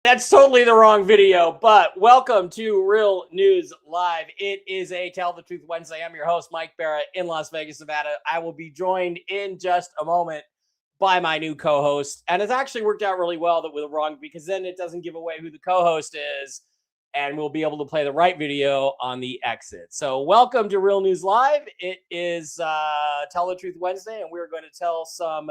That's totally the wrong video, but welcome to Real News Live. It is a Tell the Truth Wednesday. I'm your host, Mike Barrett in Las Vegas, Nevada. I will be joined in just a moment by my new co-host. And it's actually worked out really well that we're wrong because then it doesn't give away who the co-host is. And we'll be able to play the right video on the exit. So welcome to Real News Live. It is Tell the Truth Wednesday, and we're going to tell some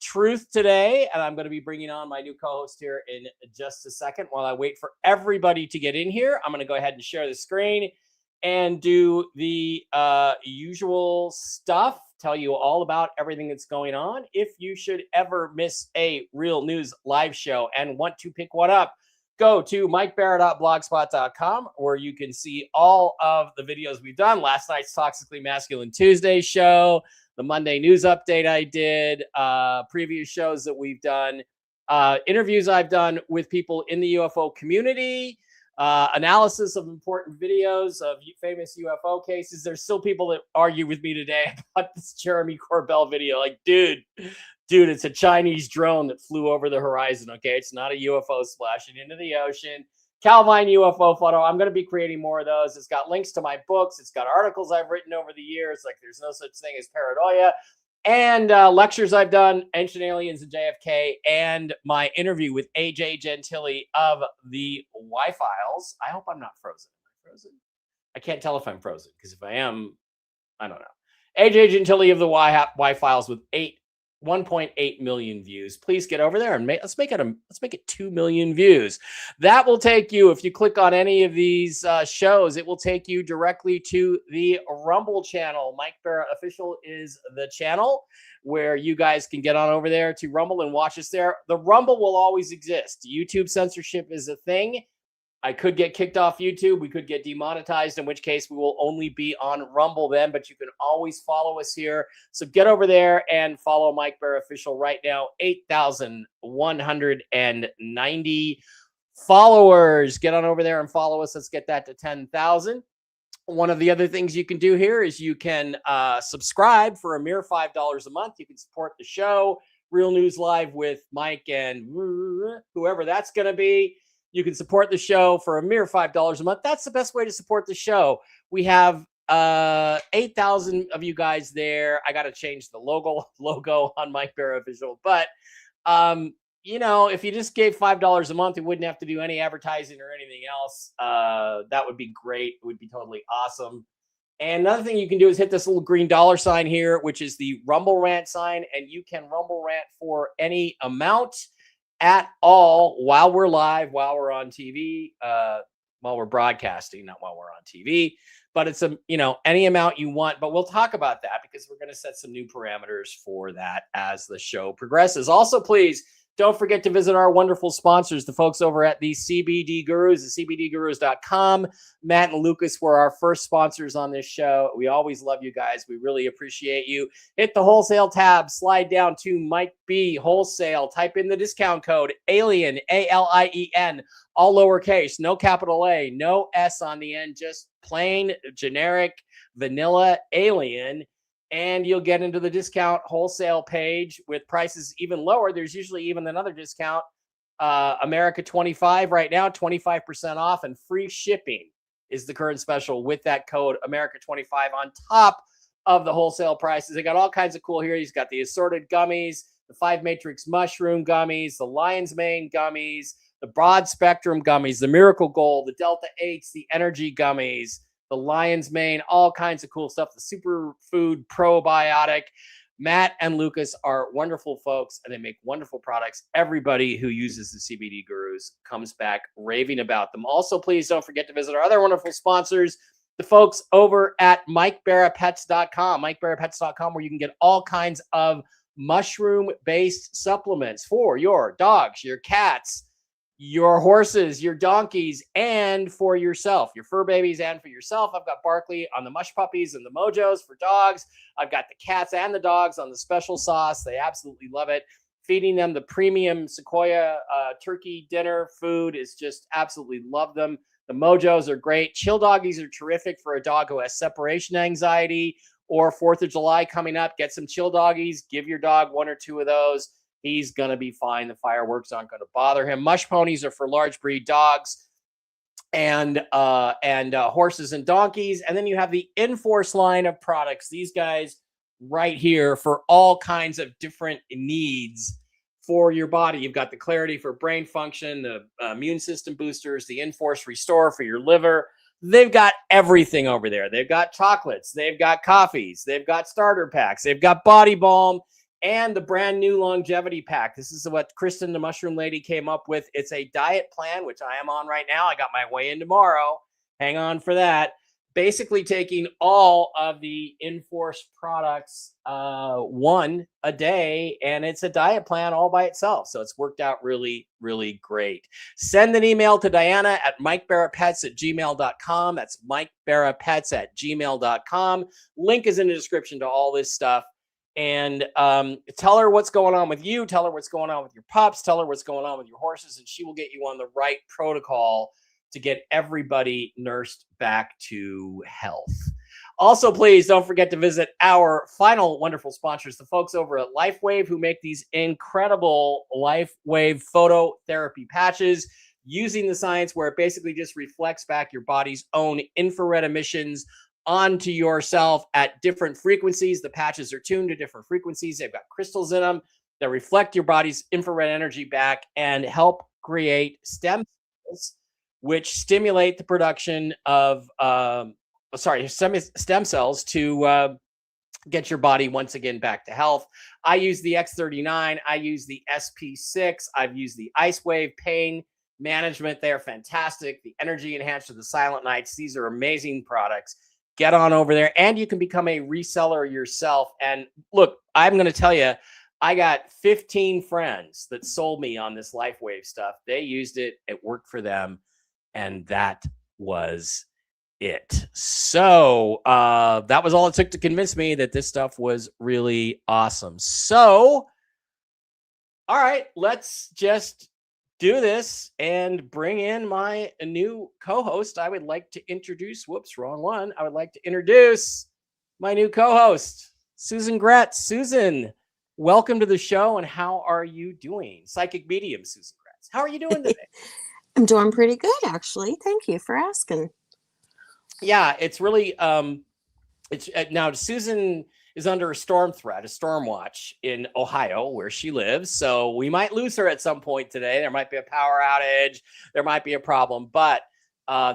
truth today, and I'm going to be bringing on my new co-host here in just a second. While I wait for everybody to get in here, I'm going to go ahead and share the screen and do the usual stuff, tell you all about everything that's going on. If you should ever miss a Real News Live show and want to pick one up, go to mikebarrett.blogspot.com, where you can see all of the videos we've done. Last night's Toxically Masculine Tuesday show, the Monday news update I did, previous shows that we've done, interviews I've done with people in the UFO community, analysis of important videos of famous UFO cases. There's still people that argue with me today about this Jeremy Corbell video. Like, dude, it's a Chinese drone that flew over the horizon, okay? It's not a UFO splashing into the ocean. Calvine UFO photo. I'm going to be creating more of those. It's got links to my books. It's got articles I've written over the years, like There's No Such Thing as Paranoia, and lectures I've done, Ancient Aliens and JFK, and my interview with AJ Gentili of the Y-Files. I hope I'm not frozen. Am I frozen? I can't tell if I'm frozen, because if I am, I don't know. AJ Gentili of the Y-Files with 1.8 million views. Please get over there and let's make it 2 million views. That will take you, if you click on any of these shows, it will take you directly to the Rumble channel. Mike Barrett Official is the channel where you guys can get on over there to Rumble and watch us there. The Rumble will always exist. YouTube censorship is a thing. I could get kicked off YouTube. We could get demonetized, in which case we will only be on Rumble then, but you can always follow us here. So get over there and follow Mike Barrett Official right now. 8,190 followers. Get on over there and follow us. Let's get that to 10,000. One of the other things you can do here is you can subscribe for a mere $5 a month. You can support the show, Real News Live with Mike and whoever that's going to be. You can support the show for a mere $5 a month. That's the best way to support the show. We have 8,000 of you guys there. I got to change the logo on Mike Barrett Official. But, if you just gave $5 a month, you wouldn't have to do any advertising or anything else. That would be great. It would be totally awesome. And another thing you can do is hit this little green dollar sign here, which is the Rumble Rant sign. And you can Rumble Rant for any amount at all while we're live, while we're on TV, while we're broadcasting, not while we're on TV, but it's any amount you want. But we'll talk about that because we're going to set some new parameters for that as the show progresses. Also, please don't forget to visit our wonderful sponsors, the folks over at the CBD Gurus, the CBDGurus.com. Matt and Lucas were our first sponsors on this show. We always love you guys. We really appreciate you. Hit the wholesale tab, slide down to Mike B Wholesale, type in the discount code ALIEN, ALIEN, all lowercase, no capital A, no S on the end, just plain generic vanilla alien. And you'll get into the discount wholesale page with prices even lower. There's usually even another discount. America 25 right now, 25% off, and free shipping is the current special with that code America 25 on top of the wholesale prices. They got all kinds of cool here. He's got the assorted gummies, the 5 Matrix mushroom gummies, the Lion's Mane gummies, the broad spectrum gummies, the Miracle Gold, the Delta 8s, the energy gummies, the Lion's Mane, all kinds of cool stuff. The Superfood Probiotic. Matt and Lucas are wonderful folks, and they make wonderful products. Everybody who uses the CBD Gurus comes back raving about them. Also, please don't forget to visit our other wonderful sponsors, the folks over at MikeBarrettPets.com, MikeBarrettPets.com, where you can get all kinds of mushroom-based supplements for your dogs, your cats, your horses, your donkeys, and for yourself, your fur babies, and for yourself. I've got Barkley on the mush puppies and the mojos for dogs. I've got the cats and the dogs on the special sauce. They absolutely love it. Feeding them the premium Sequoia turkey dinner food is just absolutely love them. The mojos are great. Chill doggies are terrific for a dog who has separation anxiety or 4th of July coming up. Get some chill doggies. Give your dog 1 or 2 of those. He's going to be fine. The fireworks aren't going to bother him. Mush ponies are for large breed dogs and horses and donkeys. And then you have the Enforce line of products. These guys right here for all kinds of different needs for your body. You've got the Clarity for brain function, the immune system boosters, the Enforce Restore for your liver. They've got everything over there. They've got chocolates, they've got coffees, they've got starter packs, they've got body balm, and the brand new longevity pack. This is what Kristen, the mushroom lady, came up with. It's a diet plan, which I am on right now. I got my weigh-in tomorrow. Hang on for that. Basically taking all of the Enforce products one a day, and it's a diet plan all by itself. So it's worked out really, really great. Send an email to Diana at mikebarapets@gmail.com. That's mikebarapets@gmail.com. Link is in the description to all this stuff. And tell her what's going on with you. Tell her what's going on with your pups. Tell her what's going on with your horses, and she will get you on the right protocol to get everybody nursed back to health. Also, please don't forget to visit our final wonderful sponsors, the folks over at LifeWave, who make these incredible LifeWave phototherapy patches using the science where it basically just reflects back your body's own infrared emissions onto yourself at different frequencies. The patches are tuned to different frequencies. They've got crystals in them that reflect your body's infrared energy back and help create stem cells, which stimulate the production of stem cells to get your body once again back to health. I use the X39. I use the SP6. I've used the Ice Wave pain management. They're fantastic. The Energy Enhancer, the Silent Nights. These are amazing products. Get on over there, and you can become a reseller yourself. And look, I'm going to tell you, I got 15 friends that sold me on this LifeWave stuff. They used it. It worked for them. And that was it. So that was all it took to convince me that this stuff was really awesome. So, all right, let's just do this and bring in my new co-host. I would like to introduce, whoops, wrong one. I would like to introduce my new co-host, Susan Gretz. Susan, welcome to the show. And how are you doing? Psychic medium, Susan Gretz. How are you doing today? I'm doing pretty good, actually. Thank you for asking. Yeah, it's really, it's now Susan is under a storm threat, a storm watch in Ohio where she lives. So we might lose her at some point today. There might be a power outage. There might be a problem, but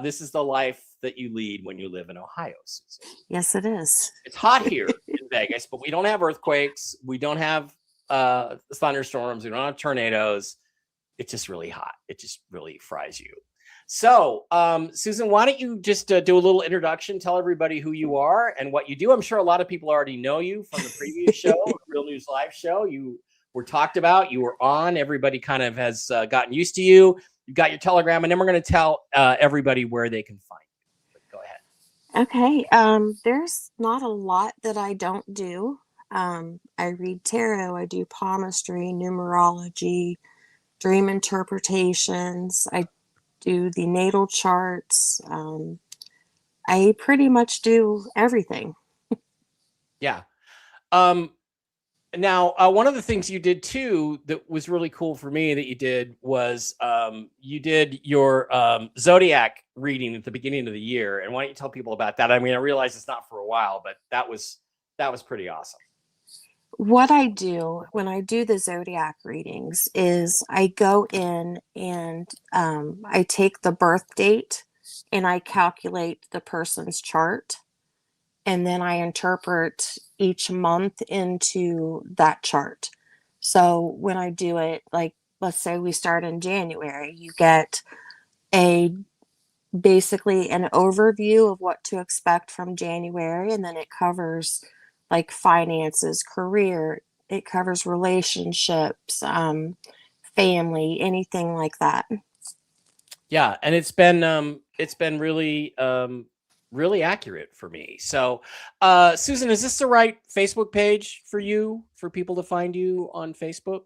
this is the life that you lead when you live in Ohio, Susan. Yes, it is. It's hot here in Vegas, but we don't have earthquakes. We don't have thunderstorms. We don't have tornadoes. It's just really hot. It just really fries you. So, Susan, why don't you just do a little introduction, tell everybody who you are and what you do. I'm sure a lot of people already know you from the previous show, Real News Live show. You were talked about, you were on. Everybody kind of has gotten used to you. You've got your Telegram, and then we're going to tell everybody where they can find you. Go ahead. Okay. There's not a lot that I don't do. I read tarot. I do palmistry, numerology, dream interpretations. I do the natal charts. I pretty much do everything. Yeah. Now, one of the things you did too that was really cool for me that you did was you did your zodiac reading at the beginning of the year. And why don't you tell people about that? I mean, I realize it's not for a while, but that was pretty awesome. What I do when I do the zodiac readings is I go in and I take the birth date and I calculate the person's chart, and then I interpret each month into that chart. So when I do it, like, let's say we start in January, you get basically an overview of what to expect from January, and then it covers like finances, career, it covers relationships, family, anything like that. Yeah, and it's been really really accurate for me. So, Susan, is this the right Facebook page for you, for people to find you on Facebook?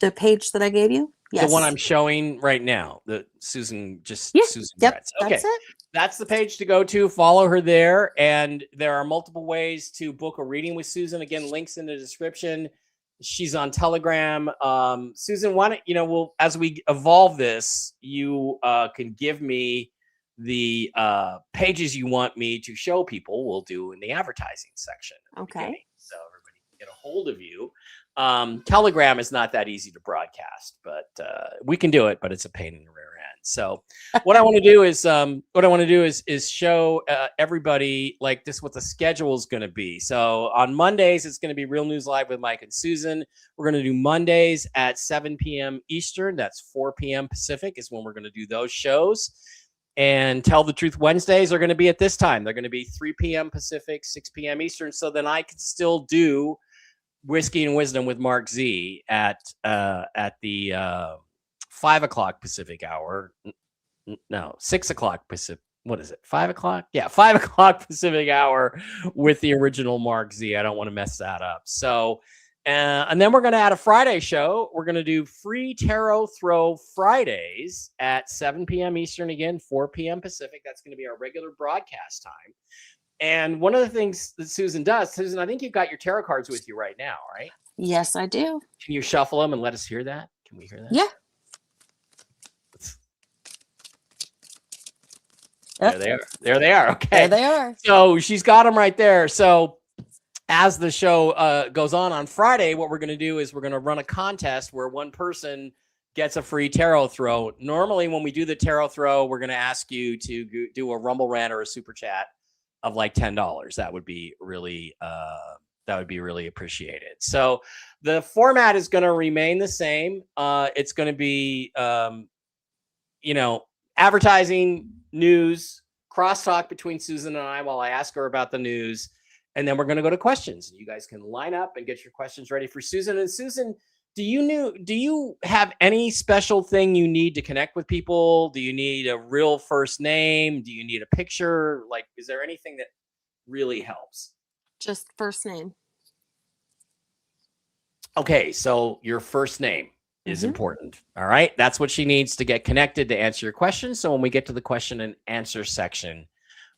The page that I gave you? Yes. The one I'm showing right now, the Susan, just Yeah. Susan Yep. Gretz. That's Okay. it. That's the page to go to. Follow her there. And there are multiple ways to book a reading with Susan. Again, links in the description. She's on Telegram. Susan, why don't we'll, as we evolve this, you can give me the pages you want me to show people. We'll do in the advertising section at the beginning, so everybody can get a hold of you. Telegram is not that easy to broadcast, but we can do it, but it's a pain in the rear end. So what I want to do is show everybody like this what the schedule is going to be. So on Mondays it's going to be Real News Live with Mike and Susan. We're going to do Mondays at 7 p.m. Eastern. That's 4 p.m. Pacific is when we're going to do those shows. And Tell the Truth Wednesdays are going to be at this time. They're going to be 3 p.m. Pacific, 6 p.m. Eastern. So then I can still do Whiskey and Wisdom with Mark Z at the 5 o'clock Pacific hour. No, 6 o'clock Pacific. What is it? 5 o'clock? Yeah, 5 o'clock Pacific hour with the original Mark Z. I don't want to mess that up. So, and then we're going to add a Friday show. We're going to do free tarot throw Fridays at 7 p.m. Eastern, again, 4 p.m. Pacific. That's going to be our regular broadcast time. And one of the things that Susan does, Susan, I think you've got your tarot cards with you right now, right? Yes, I do. Can you shuffle them and let us hear that? Can we hear that? Yeah. There they are. There they are. Okay. There they are. So she's got them right there. So as the show goes on Friday, what we're going to do is we're going to run a contest where one person gets a free tarot throw. Normally, when we do the tarot throw, we're going to ask you to do a Rumble rant or a super chat of like $10. That would be really appreciated. So the format is going to remain the same. It's going to be advertising, news, crosstalk between Susan and I while I ask her about the news. And then we're going to go to questions. You guys can line up and get your questions ready for Susan. And Susan, do you have any special thing you need to connect with people? Do you need a real first name? Do you need a picture? Like, is there anything that really helps? Just first name. Okay, so your first name is important. All right. That's what she needs to get connected to answer your question. So when we get to the question and answer section,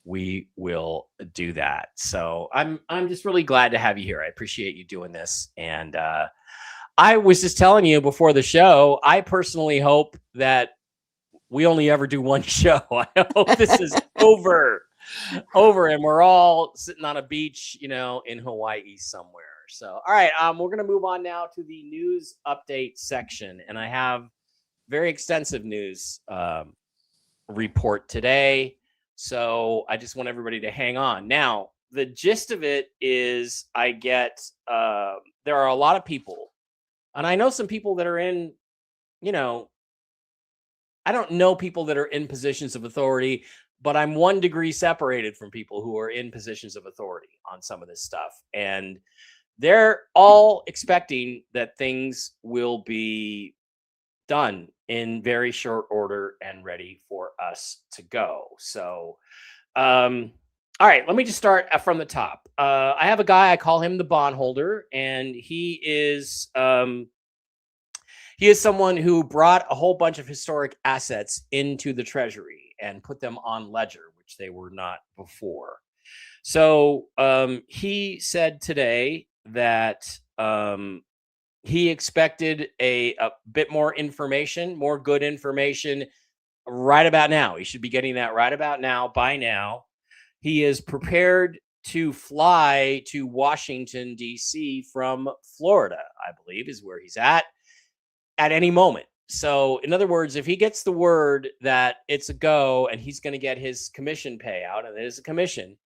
we will do that. So I'm just really glad to have you here. I appreciate you doing this. And I was just telling you before the show, I personally hope that we only ever do one show. I hope this is over and we're all sitting on a beach, in Hawaii somewhere. So, all right, we're going to move on now to the news update section. And I have very extensive news report today. So I just want everybody to hang on. Now, the gist of it is I get, there are a lot of people, and I know some people that are in, I don't know people that are in positions of authority, but I'm 1 degree separated from people who are in positions of authority on some of this stuff. And they're all expecting that things will be done in very short order and ready for us to go. So, all right, let me just start from the top. I have a guy, I call him the bondholder, and he is someone who brought a whole bunch of historic assets into the treasury and put them on ledger, which they were not before. So he said today that he expected a bit more information, more good information right about now. He should be getting that right about now, by now. He is prepared to fly to Washington, D.C. from Florida, I believe is where he's at any moment. So in other words, if he gets the word that it's a go and he's going to get his commission payout, and it is a commission,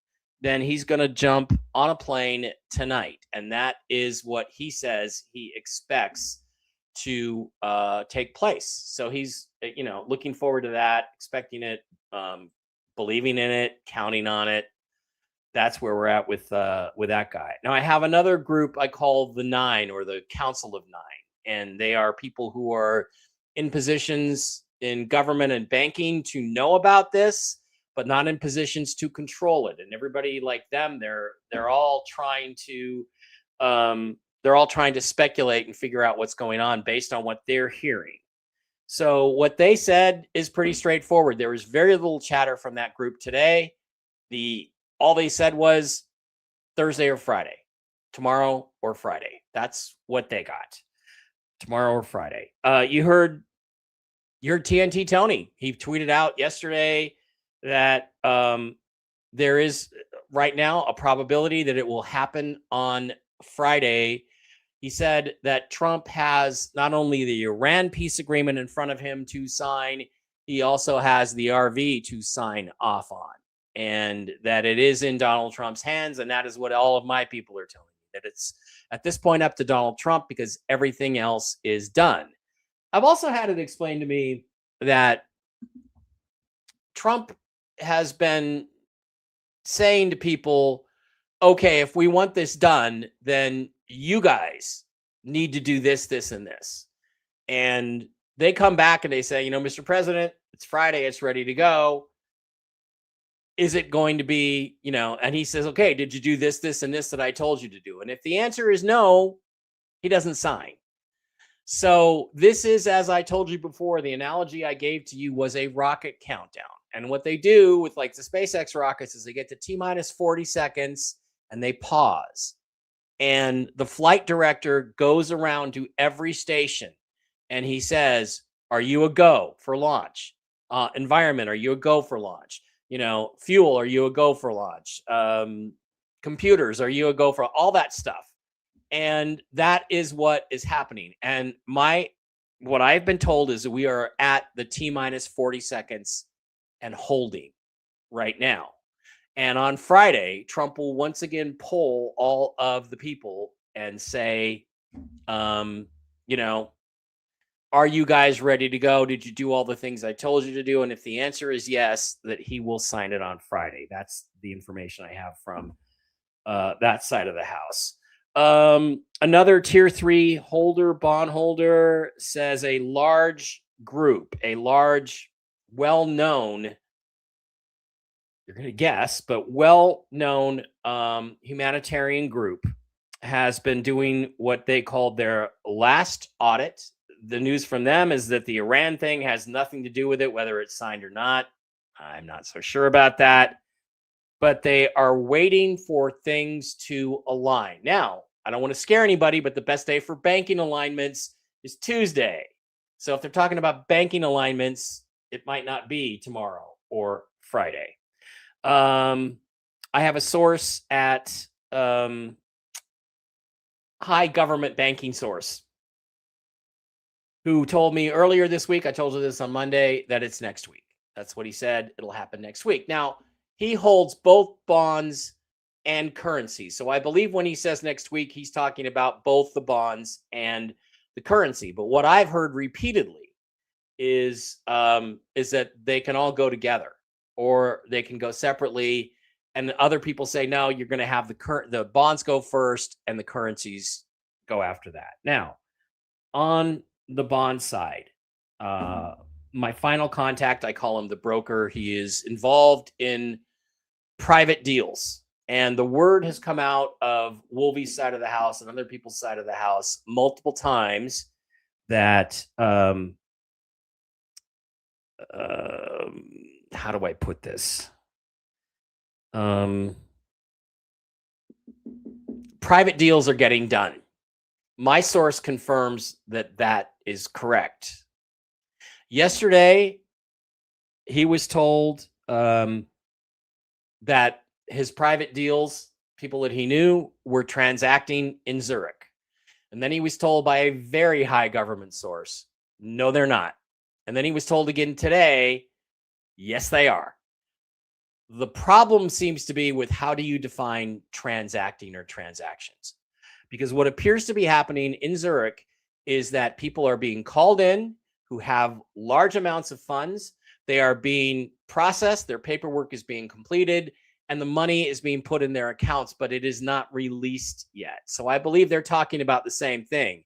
then he's going to jump on a plane tonight. And that is what he says he expects to take place. So he's, looking forward to that, expecting it, believing in it, counting on it. That's where we're at with that guy. Now I have another group I call the Nine, or the Council of Nine. And they are people who are in positions in government and banking to know about this, but not in positions to control it. And everybody like them, they're all trying to speculate and figure out what's going on based on what they're hearing. So what they said is pretty straightforward. There was very little chatter from that group today. All they said was Thursday or Friday, tomorrow or Friday. That's what they got. Tomorrow or Friday. You heard TNT Tony. He tweeted out yesterday that there is right now a probability that it will happen on Friday. He said that Trump has not only the Iran peace agreement in front of him to sign, he also has the RV to sign off on, and that it is in Donald Trump's hands. And that is what all of my people are telling me, that it's at this point up to Donald Trump because everything else is done. I've also had it explained to me that Trump has been saying to people, okay, if we want this done, then you guys need to do this, this, and this. And they come back and they say, Mr. President, it's Friday, it's ready to go. Is it going to be, and he says, okay, did you do this, this, and this that I told you to do? And if the answer is no, he doesn't sign. So this is, as I told you before, the analogy I gave to you was a rocket countdown. And what they do with like the SpaceX rockets is they get to T-minus 40 seconds and they pause. And the flight director goes around to every station and he says, are you a go for launch? Environment, are you a go for launch? Fuel, are you a go for launch? Computers, are you a go for all that stuff? And that is what is happening. And what I've been told is that we are at the T-minus 40 seconds and holding right now. And on Friday, Trump will once again poll all of the people and say, are you guys ready to go? Did you do all the things I told you to do? And if the answer is yes, that he will sign it on Friday. That's the information I have from that side of the house. Another tier 3 bondholder says a large group, a large, well-known, you're going to guess, but well-known humanitarian group has been doing what they called their last audit. The news from them is that the Iran thing has nothing to do with it, whether it's signed or not. I'm not so sure about that. But they are waiting for things to align. Now, I don't want to scare anybody, but the best day for banking alignments is Tuesday. So if they're talking about banking alignments, it might not be tomorrow or Friday. I have a source at high government banking source who told me earlier this week, I told you this on Monday, that it's next week. That's what he said. It'll happen next week. Now, he holds both bonds and currency. So I believe when he says next week, he's talking about both the bonds and the currency. But what I've heard repeatedly is that they can all go together or they can go separately. And other people say, no, you're going to have the bonds go first and the currencies go after that. Now, on the bond side, my final contact, I call him the broker. He is involved in private deals. And the word has come out of Wolvie's side of the house and other people's side of the house multiple times that, how do I put this? Private deals are getting done. My source confirms that that is correct. Yesterday, he was told that his private deals, people that he knew, were transacting in Zurich. And then he was told by a very high government source, no, they're not. And then he was told again today, yes, they are. The problem seems to be with how do you define transacting or transactions? Because what appears to be happening in Zurich is that people are being called in who have large amounts of funds. They are being processed. Their paperwork is being completed and the money is being put in their accounts, but it is not released yet. So I believe they're talking about the same thing.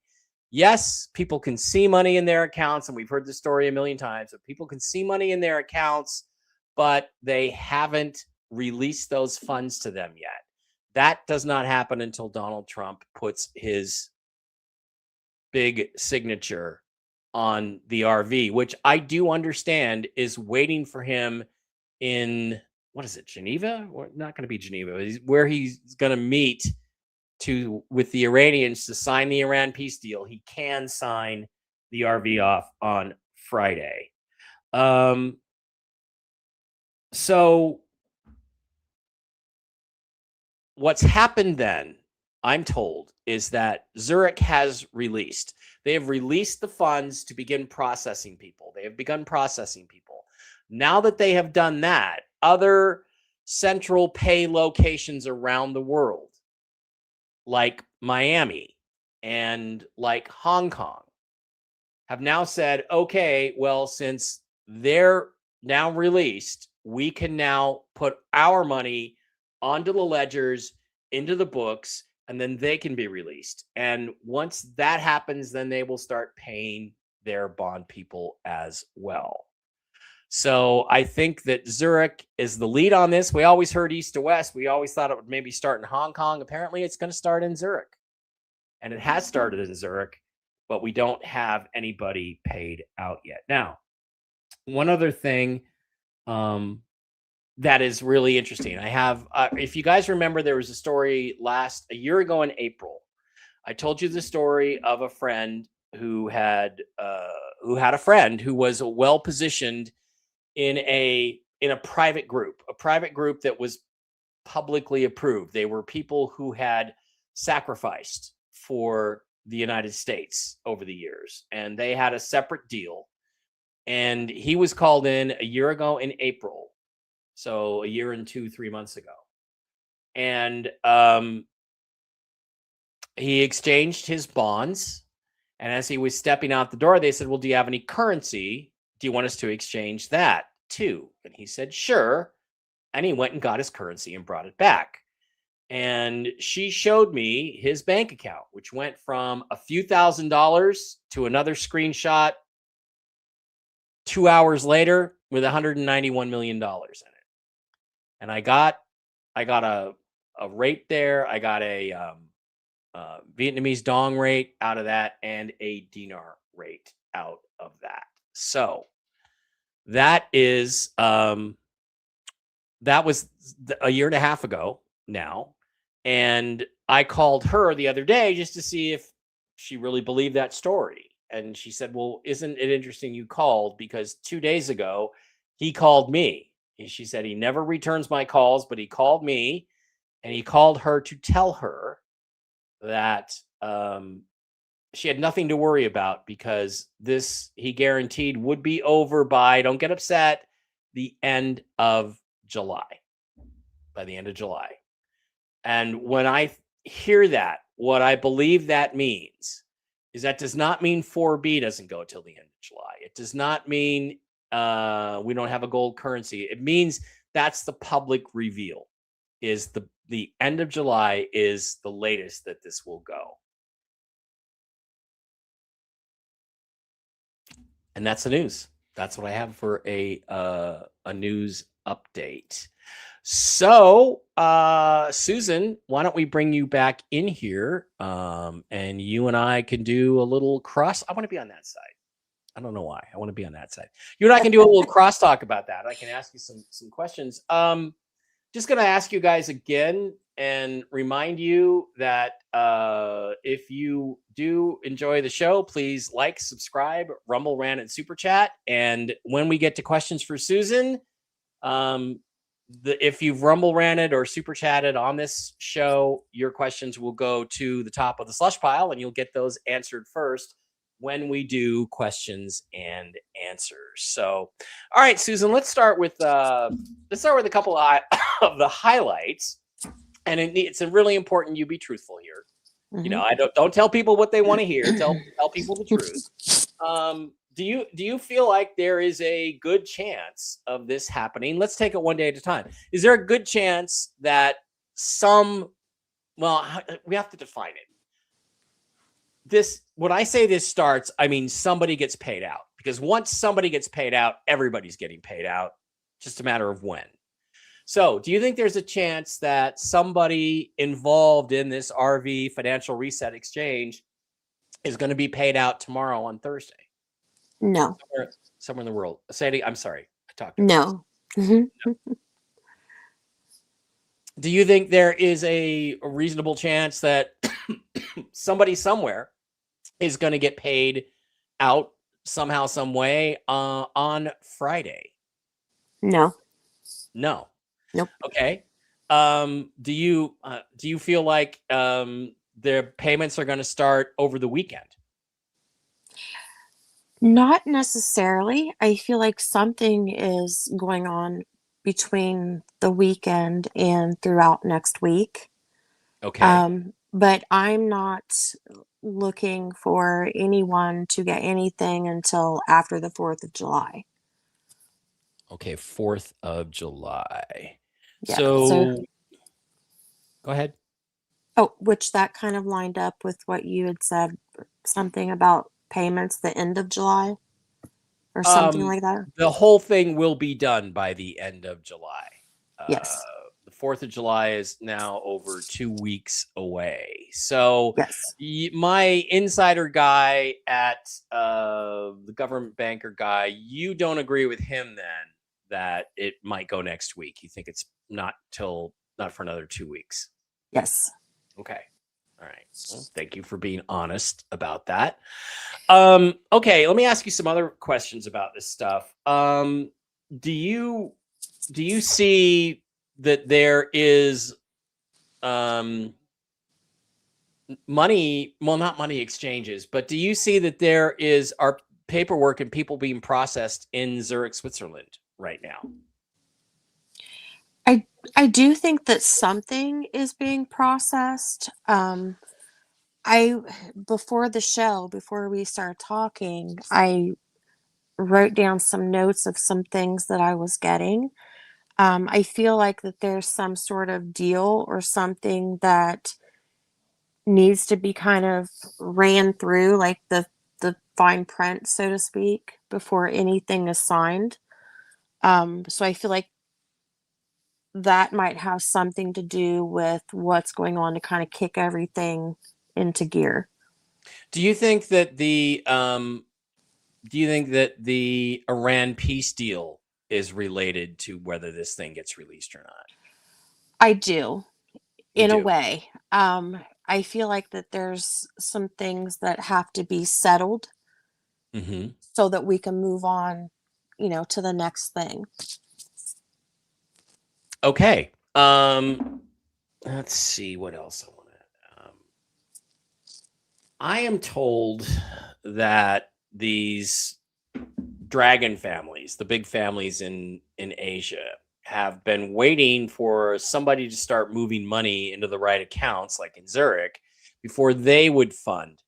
Yes, people can see money in their accounts, and we've heard this story a million times, but people can see money in their accounts, but they haven't released those funds to them yet. That does not happen until Donald Trump puts his big signature on the RV, which I do understand is waiting for him in, what is it, Geneva? Or not going to be Geneva, where he's going to meet with the Iranians to sign the Iran peace deal. He can sign the RV off on Friday. So what's happened then, I'm told, is that Zurich has released. They have released the funds to begin processing people. They have begun processing people. Now that they have done that, other central pay locations around the world, like Miami and like Hong Kong, have now said, okay, well, since they're now released, we can now put our money onto the ledgers, into the books, and then they can be released. And once that happens, then they will start paying their bond people as well. So I think that Zurich is the lead on this. We always heard east to west. We always thought it would maybe start in Hong Kong. Apparently, it's going to start in Zurich. And it has started in Zurich, but we don't have anybody paid out yet. Now, one other thing that is really interesting. I have, if you guys remember, there was a story a year ago in April. I told you the story of a friend who had a friend who was well positioned in a private group that was publicly approved. They were people who had sacrificed for the United States over the years, and they had a separate deal. And he was called in a year ago in April. So a year and 2-3 months ago. And he exchanged his bonds. And as he was stepping out the door, they said, well, do you have any currency? Do you want us to exchange that too? And he said, sure. And he went and got his currency and brought it back. And she showed me his bank account, which went from a few $1,000s to another screenshot 2 hours later with $191 million in it. And I got a rate there. I got a Vietnamese dong rate out of that and a dinar rate out of that. So that is that was a year and a half ago now. And I called her the other day just to see if she really believed that story. And she said, well, isn't it interesting you called? Because 2 days ago, he called me. And she said he never returns my calls, but he called me and he called her to tell her that she had nothing to worry about because this, he guaranteed, would be over by, don't get upset, the end of July. By the end of July. And when I hear that, what I believe that means is that does not mean 4B doesn't go till the end of July. It does not mean we don't have a gold currency. It means that's the public reveal. Is the end of July is the latest that this will go. And that's the news. That's what I have for a news update. So, Susan, why don't we bring you back in here, and you and I can do a little I want to be on that side. I don't know why. I want to be on that side. You and I can do a little crosstalk about that. I can ask you some questions. Just going to ask you guys again and remind you that if you do enjoy the show, please like, subscribe, Rumble, Rant, and Super Chat. And when we get to questions for Susan, if you've Rumble ranted or Super Chatted on this show, your questions will go to the top of the slush pile, and you'll get those answered first when we do questions and answers. So, all right, Susan, let's start with a couple of the highlights, and it's really important you be truthful here. Mm-hmm. You know, I don't tell people what they want to hear. Tell people the truth. Do you feel like there is a good chance of this happening? Let's take it one day at a time. Is there a good chance that we have to define it. When I say this starts, I mean somebody gets paid out, because once somebody gets paid out, everybody's getting paid out. Just a matter of when. So do you think there's a chance that somebody involved in this RV financial reset exchange is going to be paid out tomorrow on Thursday? No. Somewhere in the world. Sadie, I'm sorry. I talked over you. No. Mhm. Do you think there is a reasonable chance that somebody somewhere is going to get paid out somehow, some way on Friday? No. No. Nope. Okay. Do you feel like their payments are going to start over the weekend? Not necessarily. I feel like something is going on between the weekend and throughout next week. Okay. But I'm not looking for anyone to get anything until after the 4th of July. Okay, 4th of July. Yeah. So, So go ahead. oh, which that kind of lined up with what you had said, something about payments the end of July or something Um, like that. the whole thing will be done by the end of July. Uh, Yes. the 4th of July is now over 2 weeks away. So Yes. my insider guy at the government banker guy, you don't agree with him then that it might go next week. You think it's not for another 2 weeks. Yes. Okay. All right. Well, thank you for being honest about that. Okay, let me ask you some other questions about this stuff. Do you see that there is money, well, not money exchanges, but do you see that there is our paperwork and people being processed in Zurich, Switzerland right now? I do think that something is being processed. I before the show, before we started talking, I wrote down some notes of some things that I was getting. I feel like that there's some sort of deal or something that needs to be kind of ran through, like the fine print, so to speak, before anything is signed. So I feel like that might have something to do with what's going on to kind of kick everything into gear. Do you think that the Iran peace deal is related to whether this thing gets released or not? I do, You in a do. way. I feel like that there's some things that have to be settled Hmm. so that we can move on, to the next thing. Okay. Let's see what else I want to. I am told that these dragon families, the big families in Asia, have been waiting for somebody to start moving money into the right accounts, like in Zurich, before they would fund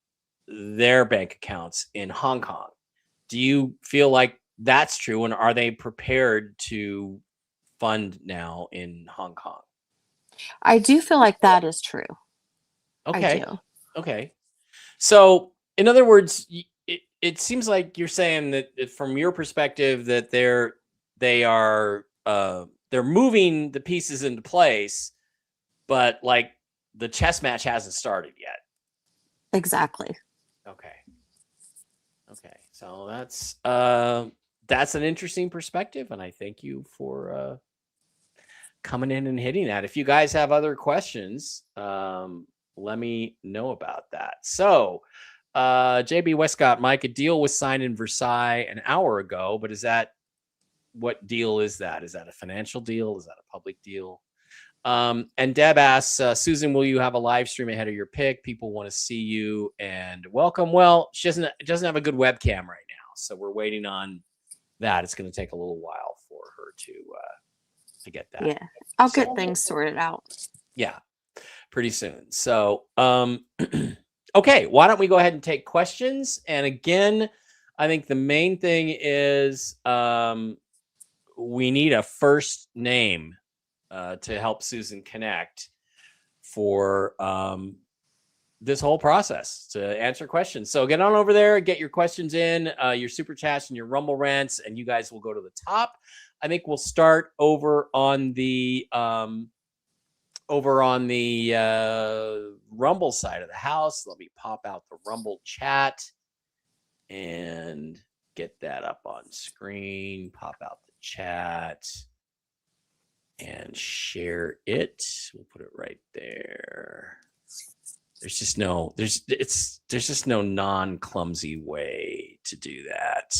their bank accounts in Hong Kong. Do you feel like that's true, and are they prepared to fund now in Hong Kong? I do feel like that is true. I Okay. do. Okay. So, in other words, it seems like you're saying that from your perspective that they're moving the pieces into place, but like the chess match hasn't started yet. Exactly. Okay. Okay. So that's an interesting perspective, and I thank you for coming in and hitting that. If you guys have other questions, let me know about that. So, JB Westcott, Mike, a deal was signed in Versailles an hour ago, but what deal is that? Is that a financial deal? Is that a public deal? And Deb asks, Susan, will you have a live stream ahead of your pick? People want to see you and welcome. Well, she doesn't have a good webcam right now, so we're waiting on that. It's going to take a little while for her to get that. Yeah. I'll So, get things sorted out. yeah, pretty soon. So, okay, why don't we go ahead and take questions? And again, I think the main thing is we need a first name to help Susan connect for this whole process to answer questions. So get on over there, get your questions in, your super chats and your Rumble rants, and you guys will go to the top. I think we'll start over on the Rumble side of the house. Let me pop out the Rumble chat and get that up on screen, pop out the chat, and share it. We'll put it right there. There's just no non-clumsy way to do that.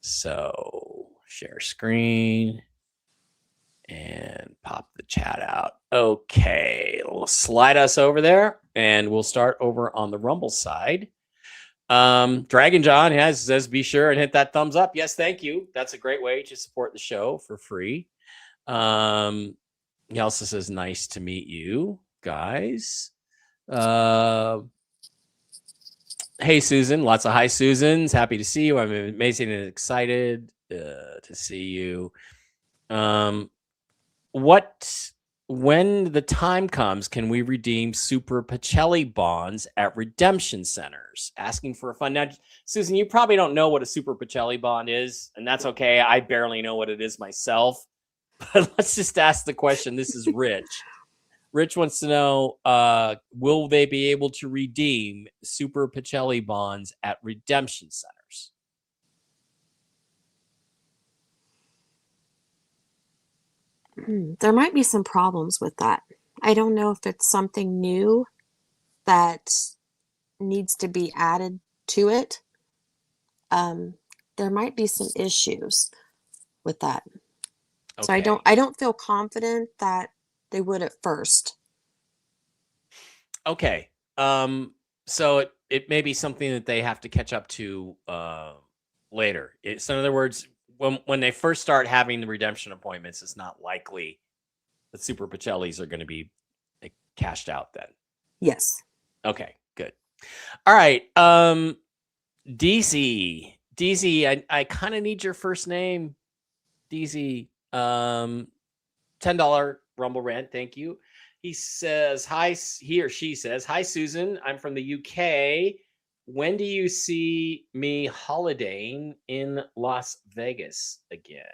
So share screen and pop the chat out. Okay, we'll slide us over there and we'll start over on the Rumble side. Dragon John says be sure and hit that thumbs up. Yes, thank you. That's a great way to support the show for free. He also says nice to meet you guys. Hey Susan, lots of hi Susans. Happy to see you. I'm amazing and excited to see you. When the time comes, can we redeem Super Pacelli bonds at redemption centers? Asking for a fund. Now, Susan, you probably don't know what a Super Pacelli bond is, and that's okay. I barely know what it is myself. But let's just ask the question. This is Rich. Rich wants to know, will they be able to redeem Super Pacelli bonds at redemption centers? There might be some problems with that. I don't know if it's something new that needs to be added to it. There might be some issues with that. Okay. So I don't feel confident that they would at first. Okay. So it may be something that they have to catch up to later. So in other words, when they first start having the redemption appointments, it's not likely that Super Pacellis are going to be cashed out then. Yes. Okay, good. All right. DZ, I kind of need your first name. DZ, $10 Rumble rant. Thank you. He says, he or she says, hi, Susan. I'm from the UK. When do you see me holidaying in Las Vegas again?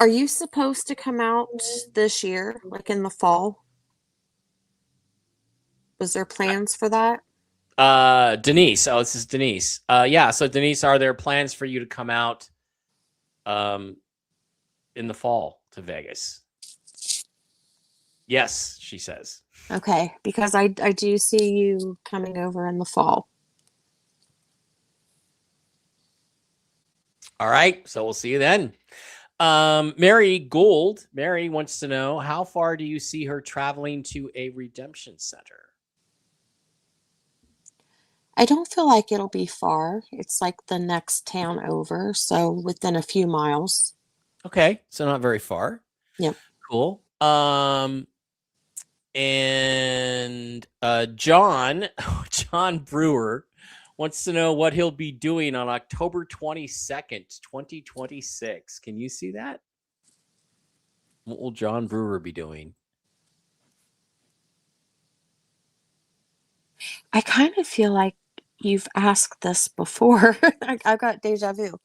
Are you supposed to come out this year, like in the fall? Was there plans for that? Denise. Oh, this is Denise. Yeah. So Denise, are there plans for you to come out in the fall to Vegas? Yes, she says. Okay, because I do see you coming over in the fall. All right, so we'll see you then. Mary Gould. Mary wants to know, how far do you see her traveling to a redemption center? I don't feel like it'll be far. It's like the next town over, so within a few miles. Okay, so not very far. Yep. Cool. And John Brewer wants to know what he'll be doing on October 22nd, 2026. Can you see that? What will John Brewer be doing? I kind of feel like you've asked this before. I've got deja vu.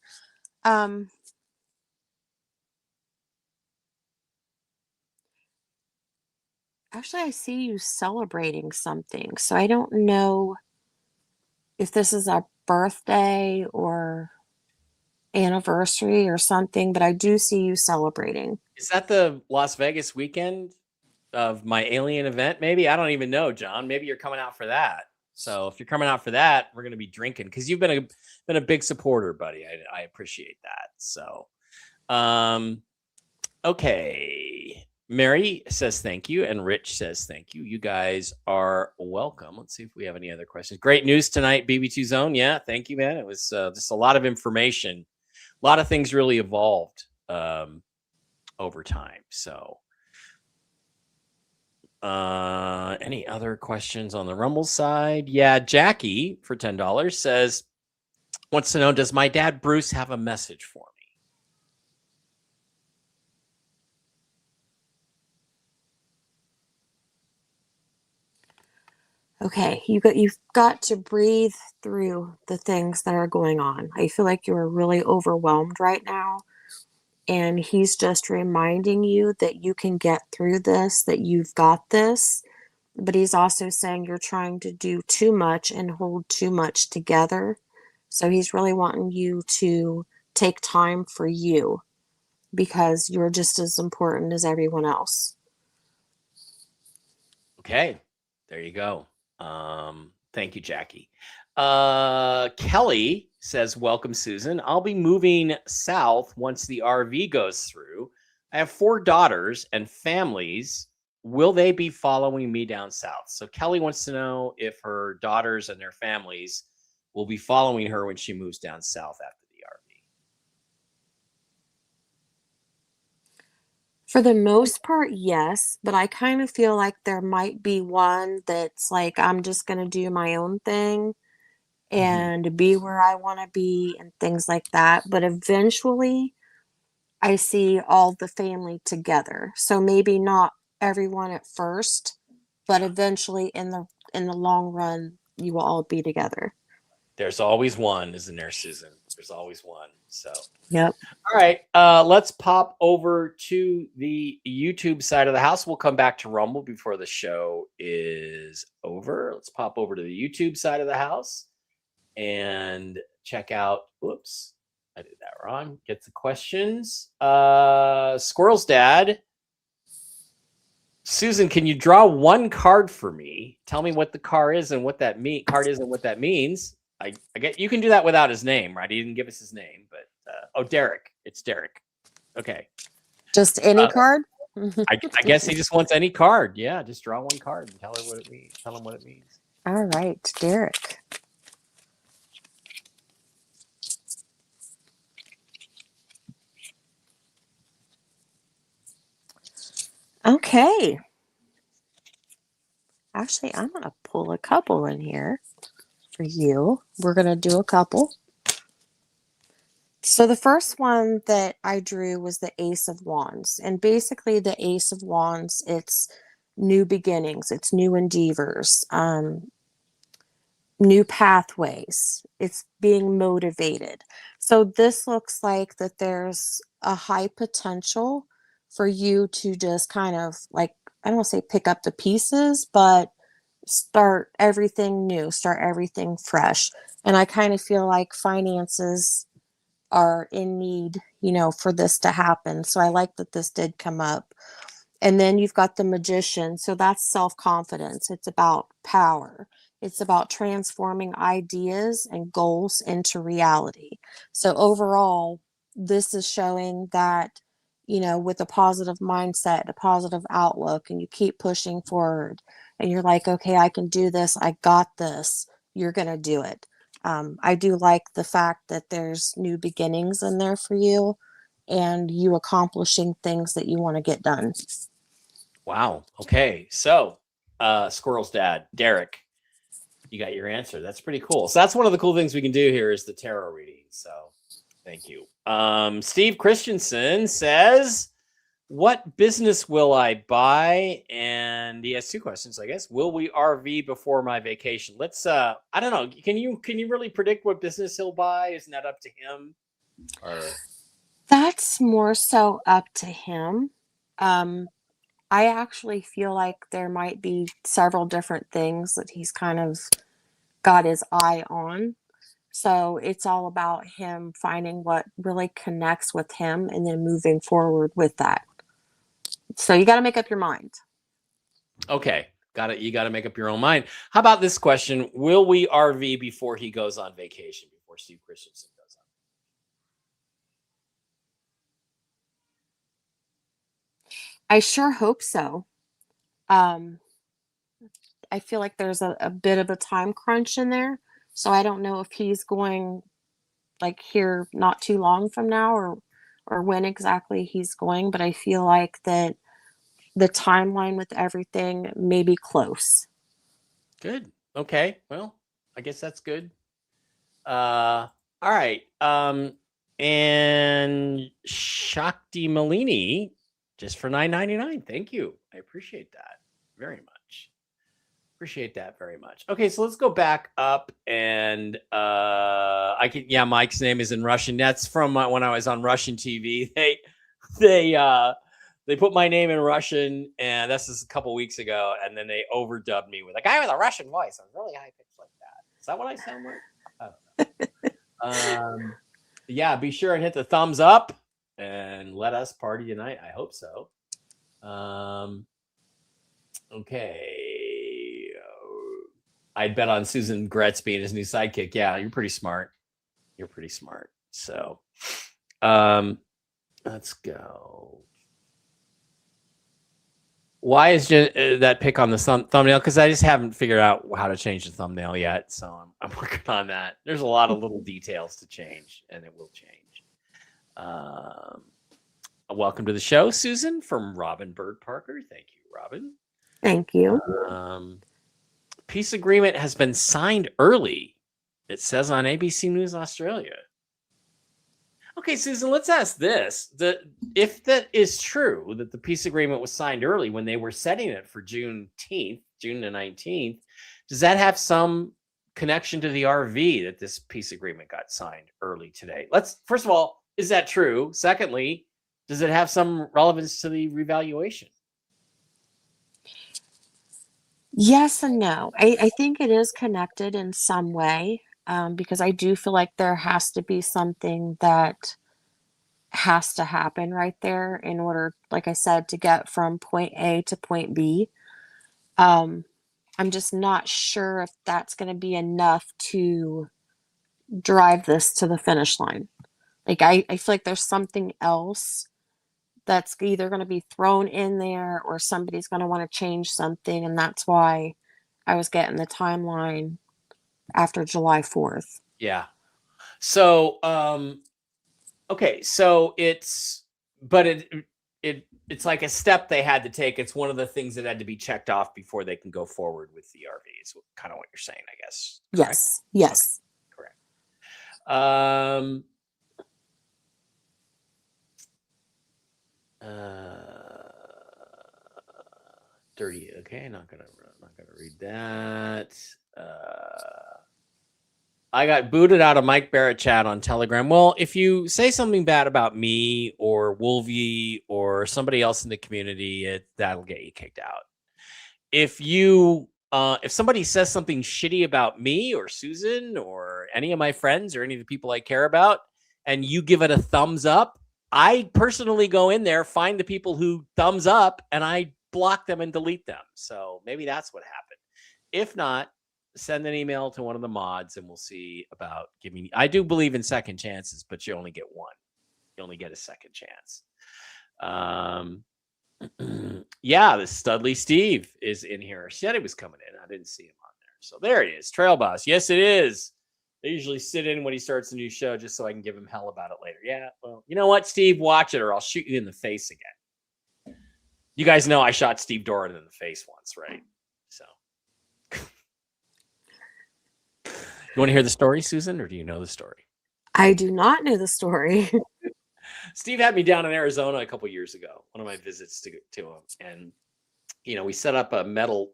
Actually, I see you celebrating something, so I don't know if this is a birthday or anniversary or something, but I do see you celebrating. Is that the Las Vegas weekend of my alien event? Maybe. I don't even know, John. Maybe you're coming out for that. So if you're coming out for that, we're going to be drinking, because you've been a big supporter, buddy. I appreciate that. So, okay. Mary says thank you, and Rich says thank you. You guys are welcome. Let's see if we have any other questions. Great news tonight, BB2 Zone. Yeah, thank you, man. It was just a lot of information. A lot of things really evolved over time. So, any other questions on the Rumble side? Yeah, Jackie for $10 says, wants to know, does my dad Bruce have a message for me? Okay, you've got to breathe through the things that are going on. I feel like you're really overwhelmed right now, and he's just reminding you that you can get through this, that you've got this. But he's also saying you're trying to do too much and hold too much together. So he's really wanting you to take time for you because you're just as important as everyone else. Okay, there you go. Thank you, Jackie. Kelly says, welcome, Susan. I'll be moving south once the RV goes through. I have 4 daughters and families. Will they be following me down south? So Kelly wants to know if her daughters and their families will be following her when she moves down south after the RV. For the most part, yes, but I kind of feel like there might be one that's like, I'm just going to do my own thing and be where I want to be and things like that. But eventually, I see all the family together. So maybe not everyone at first, but eventually in the long run, you will all be together. There's always one, isn't there, Susan? There's always one. So, Yep. all right, let's pop over to the YouTube side of the house. We'll come back to Rumble before the show is over. Let's pop over to the YouTube side of the house and check out. Whoops, I did that wrong. Get the questions. Squirrel's dad. Susan, can you draw one card for me? Tell me what the card is and what that means. I get you can do that without his name, right? He didn't give us his name, but Derek. It's Derek. Okay. Just any card? I guess he just wants any card. Yeah, just draw one card and tell her what it means. Tell him what it means. All right, Derek. Okay. Actually, I'm going to pull a couple in here for you. We're going to do a couple. So the first one that I drew was the Ace of Wands. And basically the Ace of Wands, it's new beginnings, it's new endeavors, new pathways. It's being motivated. So this looks like that there's a high potential for you to just kind of like, I don't want to say pick up the pieces, but start everything new, start everything fresh. And I kind of feel like finances are in need, for this to happen. So I like that this did come up. And then you've got the Magician. So that's self-confidence. It's about power. It's about transforming ideas and goals into reality. So overall, this is showing that, with a positive mindset, a positive outlook, and you keep pushing forward and you're like, okay, I can do this. I got this. You're going to do it. I do like the fact that there's new beginnings in there for you and you accomplishing things that you want to get done. Wow. Okay. So, Squirrel's dad, Derek, you got your answer. That's pretty cool. So that's one of the cool things we can do here is the tarot reading. So thank you. Steve Christensen says, what business will I buy? And he has 2 questions, I guess. Will we RV before my vacation? Let's I don't know. Can you really predict what business he'll buy? Isn't that up to him? Or That's more so up to him. I actually feel like there might be several different things that he's kind of got his eye on. So it's all about him finding what really connects with him and then moving forward with that. So you got to make up your mind. okay. Got it. You got to make up your own mind. How about this question? Will we RV before he goes on vacation, before Steve Christensen goes on? I sure hope so. I feel like there's a bit of a time crunch in there. So I don't know if he's going like here not too long from now or when exactly he's going, but I feel like that the timeline with everything may be close. Good. Okay. Well, I guess that's good. All right. And Shakti Malini, just for $9.99. Thank you. I appreciate that very much. Appreciate that very much. Okay, so let's go back up and Mike's name is in Russian. That's from when I was on Russian TV. they put my name in Russian, and this is a couple weeks ago, and then they overdubbed me with a guy with a Russian voice. I was really high pitched like that. Is that what I sound like? I don't know. Yeah, be sure and hit the thumbs up and let us party tonight. I hope so. Okay. I'd bet on Susan Gretz being his new sidekick. Yeah, you're pretty smart. You're pretty smart. So, let's go. Why is that pic on the thumbnail? Because I just haven't figured out how to change the thumbnail yet. So I'm working on that. There's a lot of little details to change, and it will change. Welcome to the show, Susan, from Robin Bird Parker. Thank you, Robin. Thank you. Peace agreement has been signed early. It says on ABC News Australia. Okay, Susan, let's ask this. If that is true, that the peace agreement was signed early when they were setting it for June the 19th, does that have some connection to the RV that this peace agreement got signed early today? First of all, is that true? Secondly, does it have some relevance to the revaluation? Yes and no. I think it is connected in some way, because I do feel like there has to be something that has to happen right there in order, like I said, to get from point A to point B. I'm just not sure if that's going to be enough to drive this to the finish line. Like, I feel like there's something else that's either going to be thrown in there or somebody's going to want to change something. And that's why I was getting the timeline after July 4th. Yeah. So, okay. So it's like a step they had to take. It's one of the things that had to be checked off before they can go forward with the RV is kind of what you're saying, I guess. Correct? Yes. Okay. Correct. Dirty. Okay, not gonna read that. I got booted out of Mike Barrett chat on Telegram. Well, if you say something bad about me or Wolvie or somebody else in the community, that'll get you kicked out. If somebody says something shitty about me or Susan or any of my friends or any of the people I care about, and you give it a thumbs up, I personally go in there, find the people who thumbs up, and I block them and delete them. So maybe that's what happened. If not, send an email to one of the mods and we'll see about giving. I do believe in second chances, but you only get one. You only get a second chance. Yeah, the Studley Steve is in here. She said he was coming in. I didn't see him on there. So there he is. Trail Boss. Yes, it is. I usually sit in when he starts a new show just so I can give him hell about it later. Yeah, well, you know what, Steve? Watch it or I'll shoot you in the face again. You guys know I shot Steve Doran in the face once, right? So. You want to hear the story, Susan, or do you know the story? I do not know the story. Steve had me down in Arizona a couple years ago, one of my visits to him. And, we set up a metal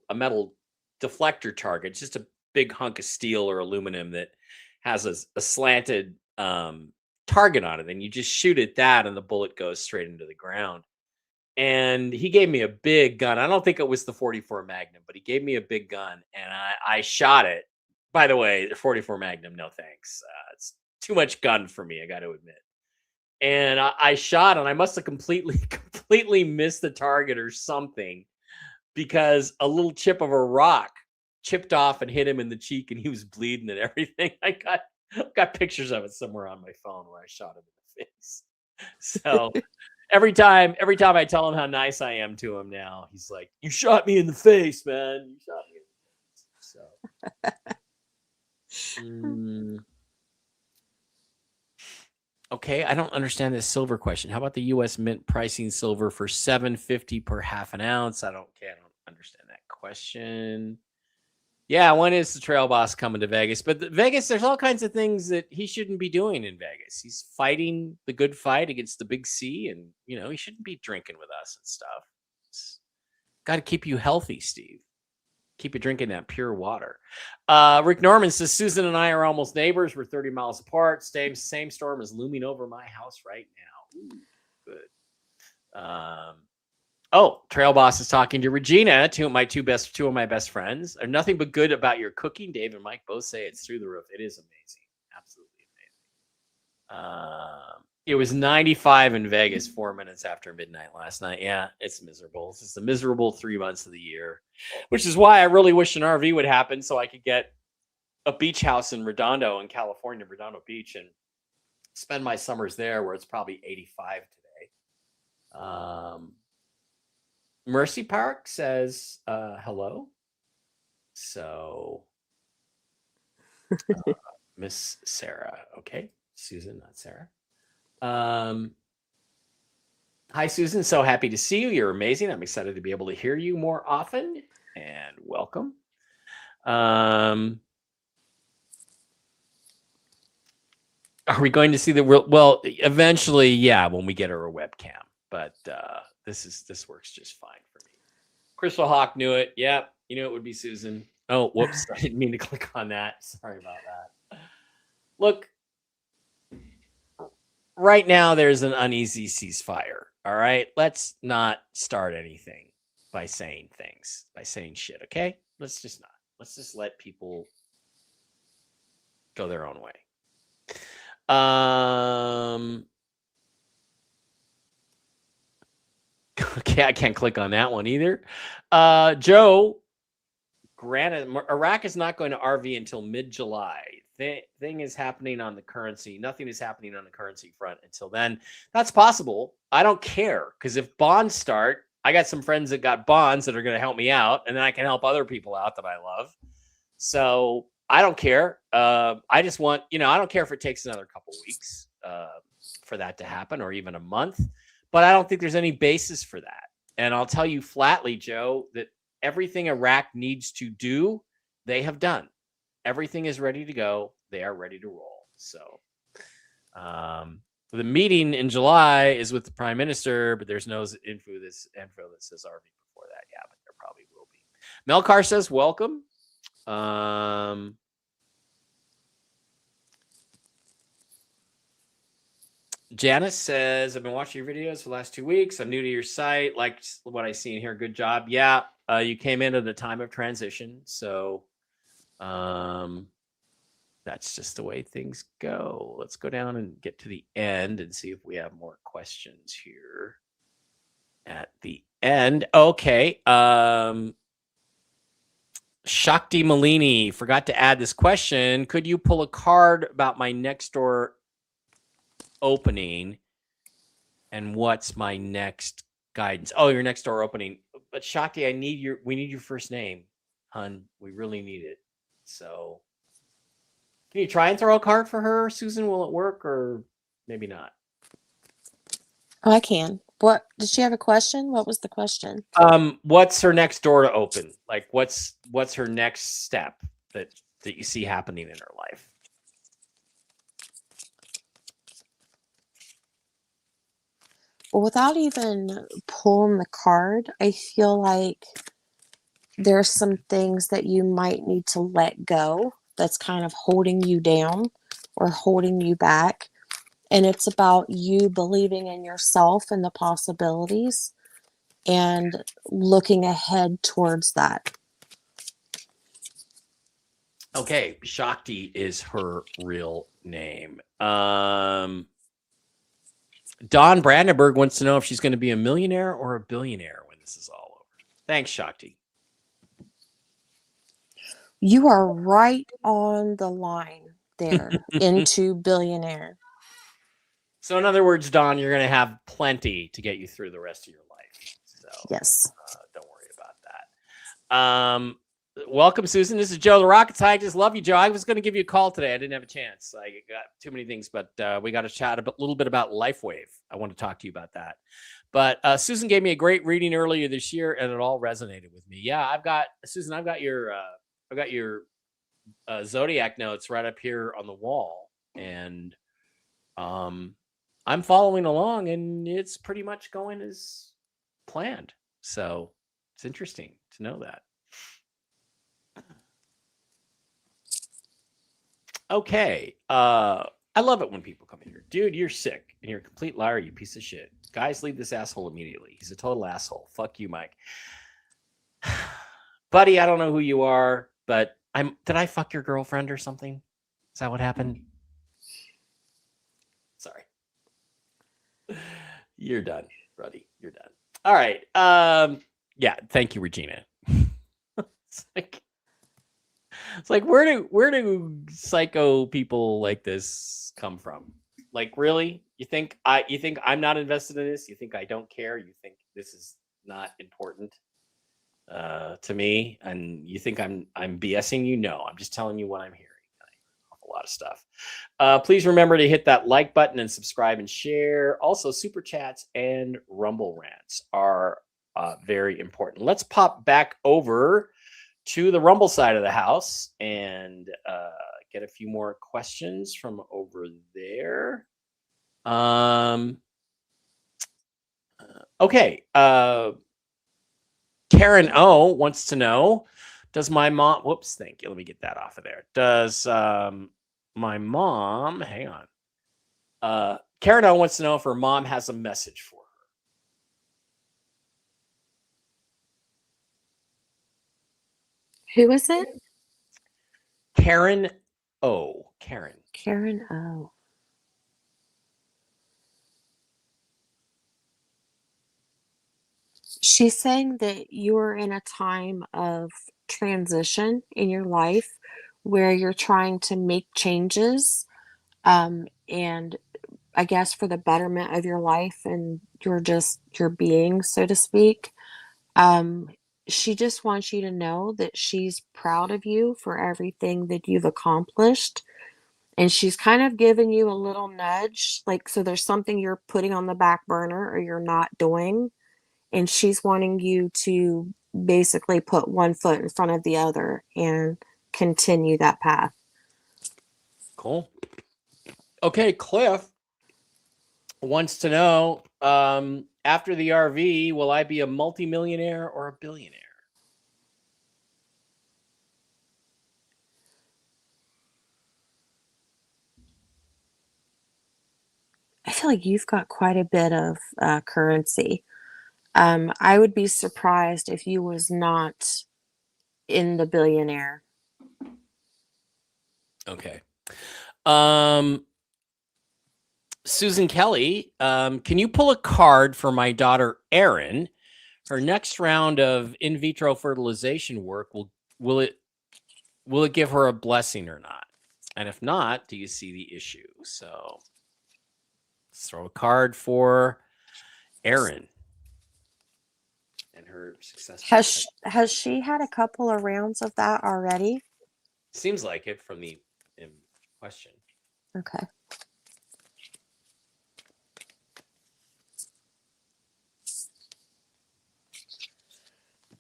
deflector target, just a big hunk of steel or aluminum that has a slanted target on it. And you just shoot at that and the bullet goes straight into the ground. And he gave me a big gun. I don't think it was the 44 Magnum, but he gave me a big gun and I shot it. By the way, the 44 Magnum, no thanks. It's too much gun for me, I got to admit. And I shot and I must have completely missed the target or something because a little chip of a rock chipped off and hit him in the cheek and he was bleeding and everything. I got pictures of it somewhere on my phone where I shot him in the face. So every time I tell him how nice I am to him now, he's like, "You shot me in the face, man. You shot me in the face." So. Okay, I don't understand this silver question. How about the U.S. Mint pricing silver for $7.50 per half an ounce? I don't understand that question. Yeah, when is the Trail Boss coming to Vegas? But Vegas, there's all kinds of things that he shouldn't be doing in Vegas. He's fighting the good fight against the big C, and he shouldn't be drinking with us and stuff. Got to keep you healthy, Steve. Keep you drinking that pure water. Rick Norman says, Susan and I are almost neighbors. We're 30 miles apart. Same storm is looming over my house right now. Ooh, good. Oh, Trail Boss is talking to Regina, two of my best friends. There's nothing but good about your cooking. Dave and Mike both say it's through the roof. It is amazing. Absolutely amazing. It was 95 in Vegas 4 minutes after midnight last night. Yeah, it's miserable. It's just a miserable 3 months of the year, which is why I really wish an RV would happen so I could get a beach house in Redondo in California, Redondo Beach, and spend my summers there where it's probably 85 today. Mercy Park says hello. So Miss Sarah. Okay. Susan, not Sarah. Hi, Susan. So happy to see you. You're amazing. I'm excited to be able to hear you more often. And welcome. Are we going to see the real? Well, eventually, yeah, when we get her a webcam. But this works just fine for me. Crystal Hawk knew it. Yep, you knew it would be Susan. Oh, whoops! I didn't mean to click on that. Sorry about that. Look, right now there's an uneasy ceasefire. All right, let's not start anything by saying shit. Okay, let's just not. Let's just let people go their own way. Okay, I can't click on that one either. Joe, granted, Iraq is not going to RV until mid-July. Thing is happening on the currency. Nothing is happening on the currency front until then. That's possible. I don't care, because if bonds start, I got some friends that got bonds that are going to help me out, and then I can help other people out that I love. So I don't care. I just want, I don't care if it takes another couple weeks for that to happen, or even a month. But I don't think there's any basis for that. And I'll tell you flatly, Joe, that everything Iraq needs to do, they have done. Everything is ready to go. They are ready to roll. So the meeting in July is with the prime minister, but there's no info that says RV before that. Yeah, but there probably will be. Melcar says, welcome. Janice says, I've been watching your videos for the last 2 weeks. I'm new to your site. Like what I see in here. Good job. Yeah. You came in at a time of transition. So that's just the way things go. Let's go down and get to the end and see if we have more questions here at the end. Okay. Shakti Malini forgot to add this question. Could you pull a card about my next door opening, and what's my next guidance? Oh, your next door opening. But Shakti, we need your first name, hun. We really need it. So can you try and throw a card for her, Susan? Will it work, or maybe not? Oh, I can. What did she have a question? What was the question? What's her next door to open? Like what's her next step that you see happening in her life? Well, without even pulling the card, I feel like there's some things that you might need to let go that's kind of holding you down or holding you back. And it's about you believing in yourself and the possibilities and looking ahead towards that. Okay, Shakti is her real name. Don Brandenburg wants to know if she's going to be a millionaire or a billionaire when this is all over. Thanks, Shakti. You are right on the line there into billionaire. So in other words, Don, you're going to have plenty to get you through the rest of your life. So yes, don't worry about that. Welcome, Susan. This is Joe, the rocket scientist. Love you, Joe. I was going to give you a call today. I didn't have a chance. I got too many things, but we got to chat a little bit about LifeWave. I want to talk to you about that. But Susan gave me a great reading earlier this year, and it all resonated with me. Yeah, I've got your zodiac notes right up here on the wall, and I'm following along, and it's pretty much going as planned. So it's interesting to know that. Okay. I love it when people come in here. Dude, you're sick and you're a complete liar, you piece of shit. Guys, leave this asshole immediately. He's a total asshole. Fuck you, Mike. Buddy, I don't know who you are, but did I fuck your girlfriend or something? Is that what happened? Sorry. You're done, buddy. You're done. All right. Yeah, thank you, Regina. It's like where do psycho people like this come from? Like, really? You think I'm not invested in this? You think I don't care? You think this is not important to me? And you think I'm BSing you? No, I'm just telling you what I'm hearing. A lot of stuff. Please remember to hit that like button and subscribe and share. Also, super chats and Rumble rants are very important. Let's pop back over to the Rumble side of the house and get a few more questions from over there. Okay. Karen O wants to know, does my mom, whoops, thank you. Let me get that off of there. Does my mom, hang on. Karen O wants to know if her mom has a message for her. Who is it? Karen O. Karen. Karen O. She's saying that you're in a time of transition in your life where you're trying to make changes, and I guess for the betterment of your life and your being, so to speak. Um, she just wants you to know that she's proud of you for everything that you've accomplished. And she's kind of giving you a little nudge, like, so there's something you're putting on the back burner or you're not doing. And she's wanting you to basically put one foot in front of the other and continue that path. Cool. Okay, Cliff wants to know, after the RV, will I be a multimillionaire or a billionaire? I feel like you've got quite a bit of currency. I would be surprised if you was not in the billionaire. Okay. Susan Kelly, can you pull a card for my daughter Erin? Her next round of in vitro fertilization work will it give her a blessing or not? And if not, do you see the issue? So let's throw a card for Erin and her success. Has she had a couple of rounds of that already? Seems like it from the question. Okay.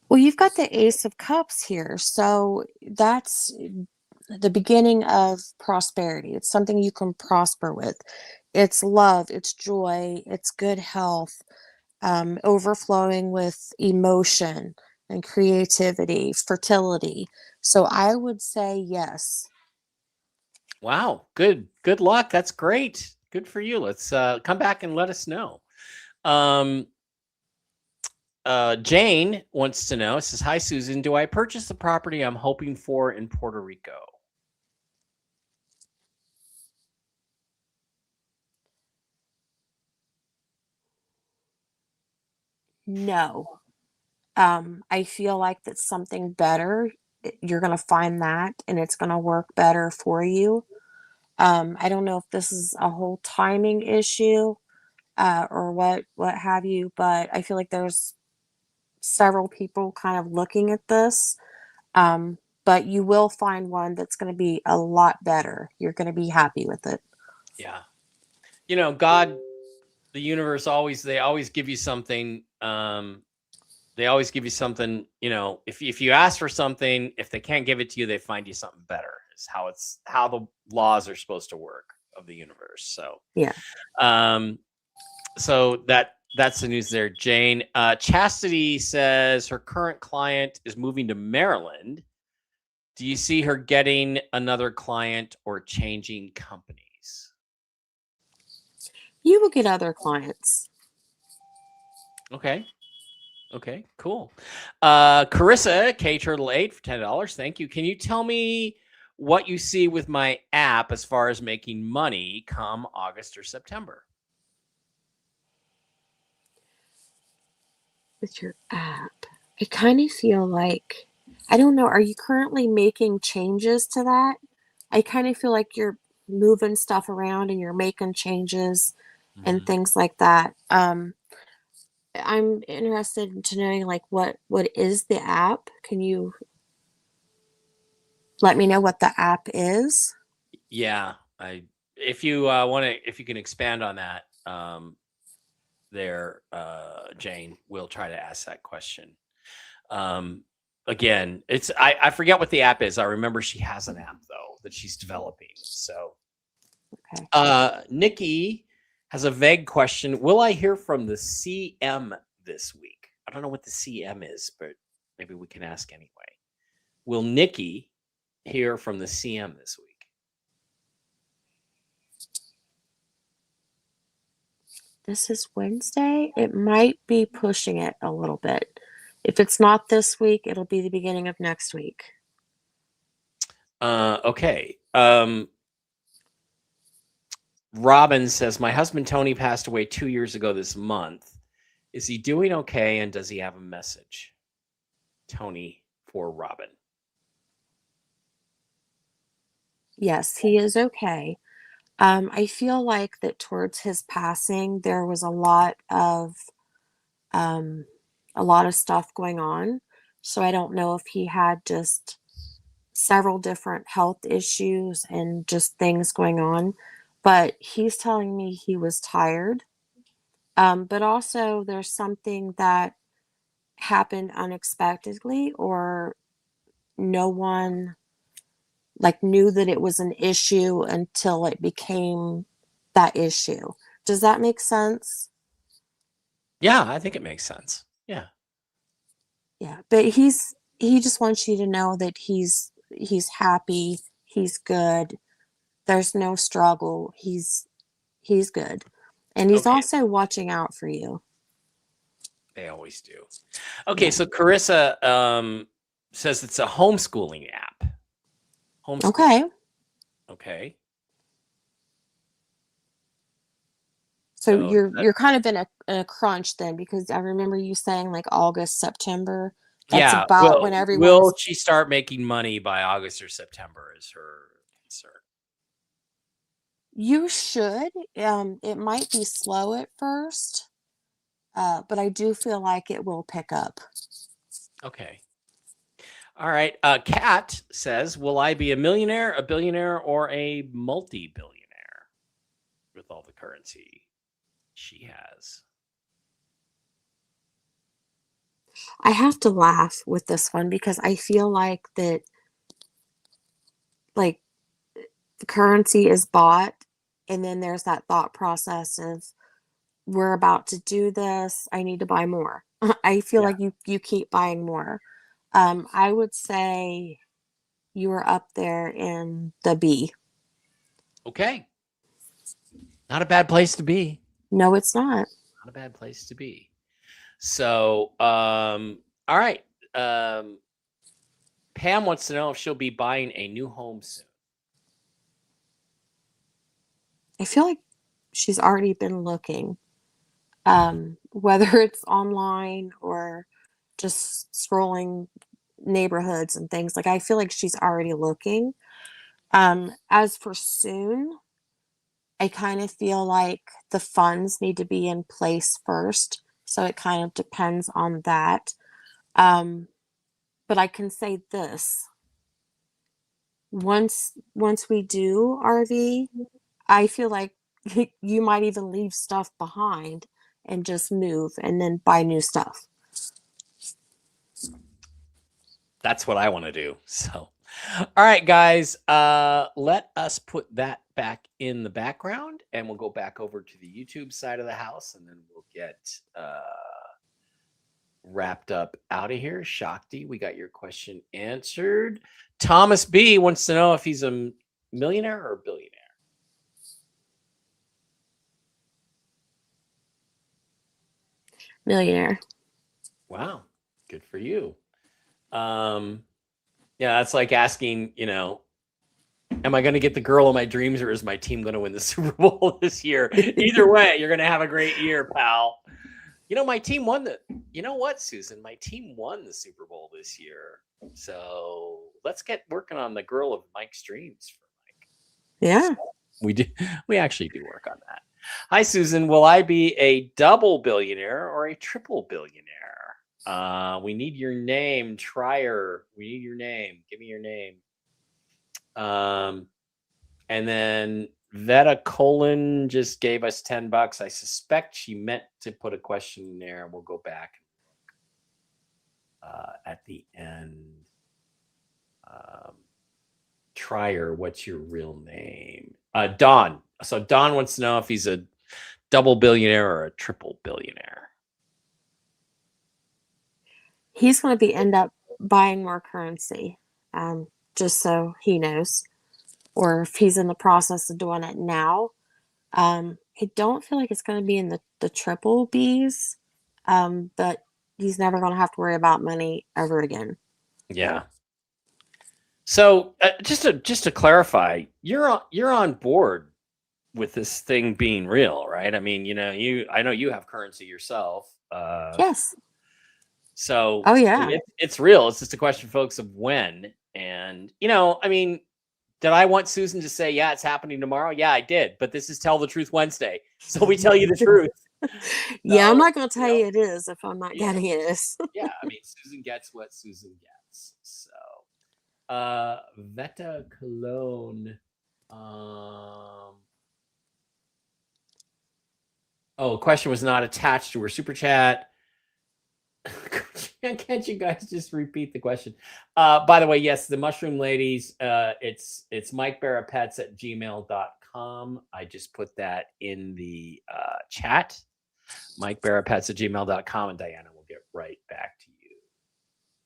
Well, you've got the Ace of Cups here, so that's the beginning of prosperity. It's something you can prosper with. It's love, it's joy, it's good health, overflowing with emotion and creativity, fertility. So I would say yes. Wow, good luck. That's great. Good for you. Let's come back and let us know. Jane wants to know, says, hi, Susan, do I purchase the property I'm hoping for in Puerto Rico? No. I feel like that's something better. You're going to find that and it's going to work better for you. I don't know if this is a whole timing issue or what have you, but I feel like there's several people kind of looking at this. But you will find one that's going to be a lot better. You're going to be happy with it. Yeah. You know, God, the universe, they always give you something. They always give you something, you know, if you ask for something, if they can't give it to you, they find you something better. Is how the laws are supposed to work of the universe. So, yeah. So that's the news there. Jane, Chastity says her current client is moving to Maryland. Do you see her getting another client or changing companies? You will get other clients. Okay. Okay, cool. Carissa, K Turtle 8 for $10. Thank you. Can you tell me what you see with my app as far as making money come August or September? With your app, I kind of feel like, I don't know, are you currently making changes to that? I kind of feel like you're moving stuff around and you're making changes and Mhm. things like that. I'm interested to knowing like what is the app? Can you let me know what the app is? Yeah, if you want to, if you can expand on that, there, Jane, we'll try to ask that question. Um, Again, I forget what the app is. I remember she has an app though that she's developing. So, Okay. Nikki has a vague question. Will I hear from the CM this week? I don't know what the CM is, but maybe we can ask anyway. Will Nikki hear from the CM this week? This is Wednesday. It might be pushing it a little bit. If it's not this week, it'll be the beginning of next week. Okay. Robin says, my husband Tony passed away 2 years ago this month. Is he doing okay? And does he have a message? Tony for Robin. Yes, he is okay. I feel like that towards his passing, there was um, a lot of stuff going on. So I don't know if he had just several different health issues and just things going on. But he's telling me he was tired. But also, there's something that happened unexpectedly, or no one like knew that it was an issue until it became that issue. Does that make sense? Yeah, I think it makes sense. Yeah. Yeah, but he just wants you to know that he's happy, he's good. There's no struggle. He's good. And he's Okay. also watching out for you. They always do. Okay, Yeah. so Carissa says it's a homeschooling app. Homeschool. Okay. Okay. So So you're kind of in a crunch then, because I remember you saying like August, September. That's yeah, about when will everyone's. she start making money by August or September is her concern. You should. It might be slow at first, but I do feel like it will pick up. Okay. All right. Kat says, will I be a millionaire, a billionaire, or a multi-billionaire with all the currency she has? I have to laugh with this one because I feel like that, like, the currency is bought, and then there's that thought process of, we're about to do this, I need to buy more. I feel Yeah. like you keep buying more. I would say you are up there in the B. Okay. Not a bad place to be. No, it's not. Not a bad place to be. So, all right. Pam wants to know if she'll be buying a new home soon. I feel like she's already been looking, whether it's online or just scrolling neighborhoods and things. Like, I feel like she's already looking. As for soon, I kind of feel like the funds need to be in place first. So it kind of depends on that. Um, but I can say this. Once we do RV, I feel like you might even leave stuff behind and just move and then buy new stuff. That's what I want to do. So, all right, guys, let us put that back in the background and we'll go back over to the YouTube side of the house and then we'll get wrapped up out of here. Shakti, we got your question answered. Thomas B wants to know if he's a millionaire or a billionaire. Millionaire. Wow. Good for you. Yeah, that's like asking, am I going to get the girl of my dreams, or is my team going to win the Super Bowl this year? Either way, you're going to have a great year, pal. My team won you know what, Susan? My team won the Super Bowl this year. So let's get working on the girl of Mike's dreams for Mike. Yeah. So we actually do work on that. Hi, Susan. Will I be a double billionaire or a triple billionaire? We need your name, Trier. We need your name. Give me your name. And then Veta Colon just gave us $10. I suspect she meant to put a question in there. We'll go back at the end. Trier, what's your real name? Don. So Don wants to know if he's a double billionaire or a triple billionaire. He's going to end up buying more currency, just so he knows. Or if he's in the process of doing it now. I don't feel like it's going to be in the triple Bs, but he's never going to have to worry about money ever again. Yeah. So just to clarify, you're on board with this thing being real, right? I mean, I know you have currency yourself. Yes. So oh yeah, it's real. It's just a question, folks, of when. And I mean, did I want Susan to say, yeah, it's happening tomorrow? Yeah, I did. But this is Tell the Truth Wednesday, so we tell you the truth. Yeah, I'm not going to tell you it is if I'm not getting it. Yeah, I mean, Susan gets what Susan gets. So. Veta Cologne. Question was not attached to her super chat. Can't you guys just repeat the question? By the way, yes, the Mushroom Ladies, it's mikebarapets@gmail.com. I just put that in the chat. mikebarapets@gmail.com, and Diana will get right back to you.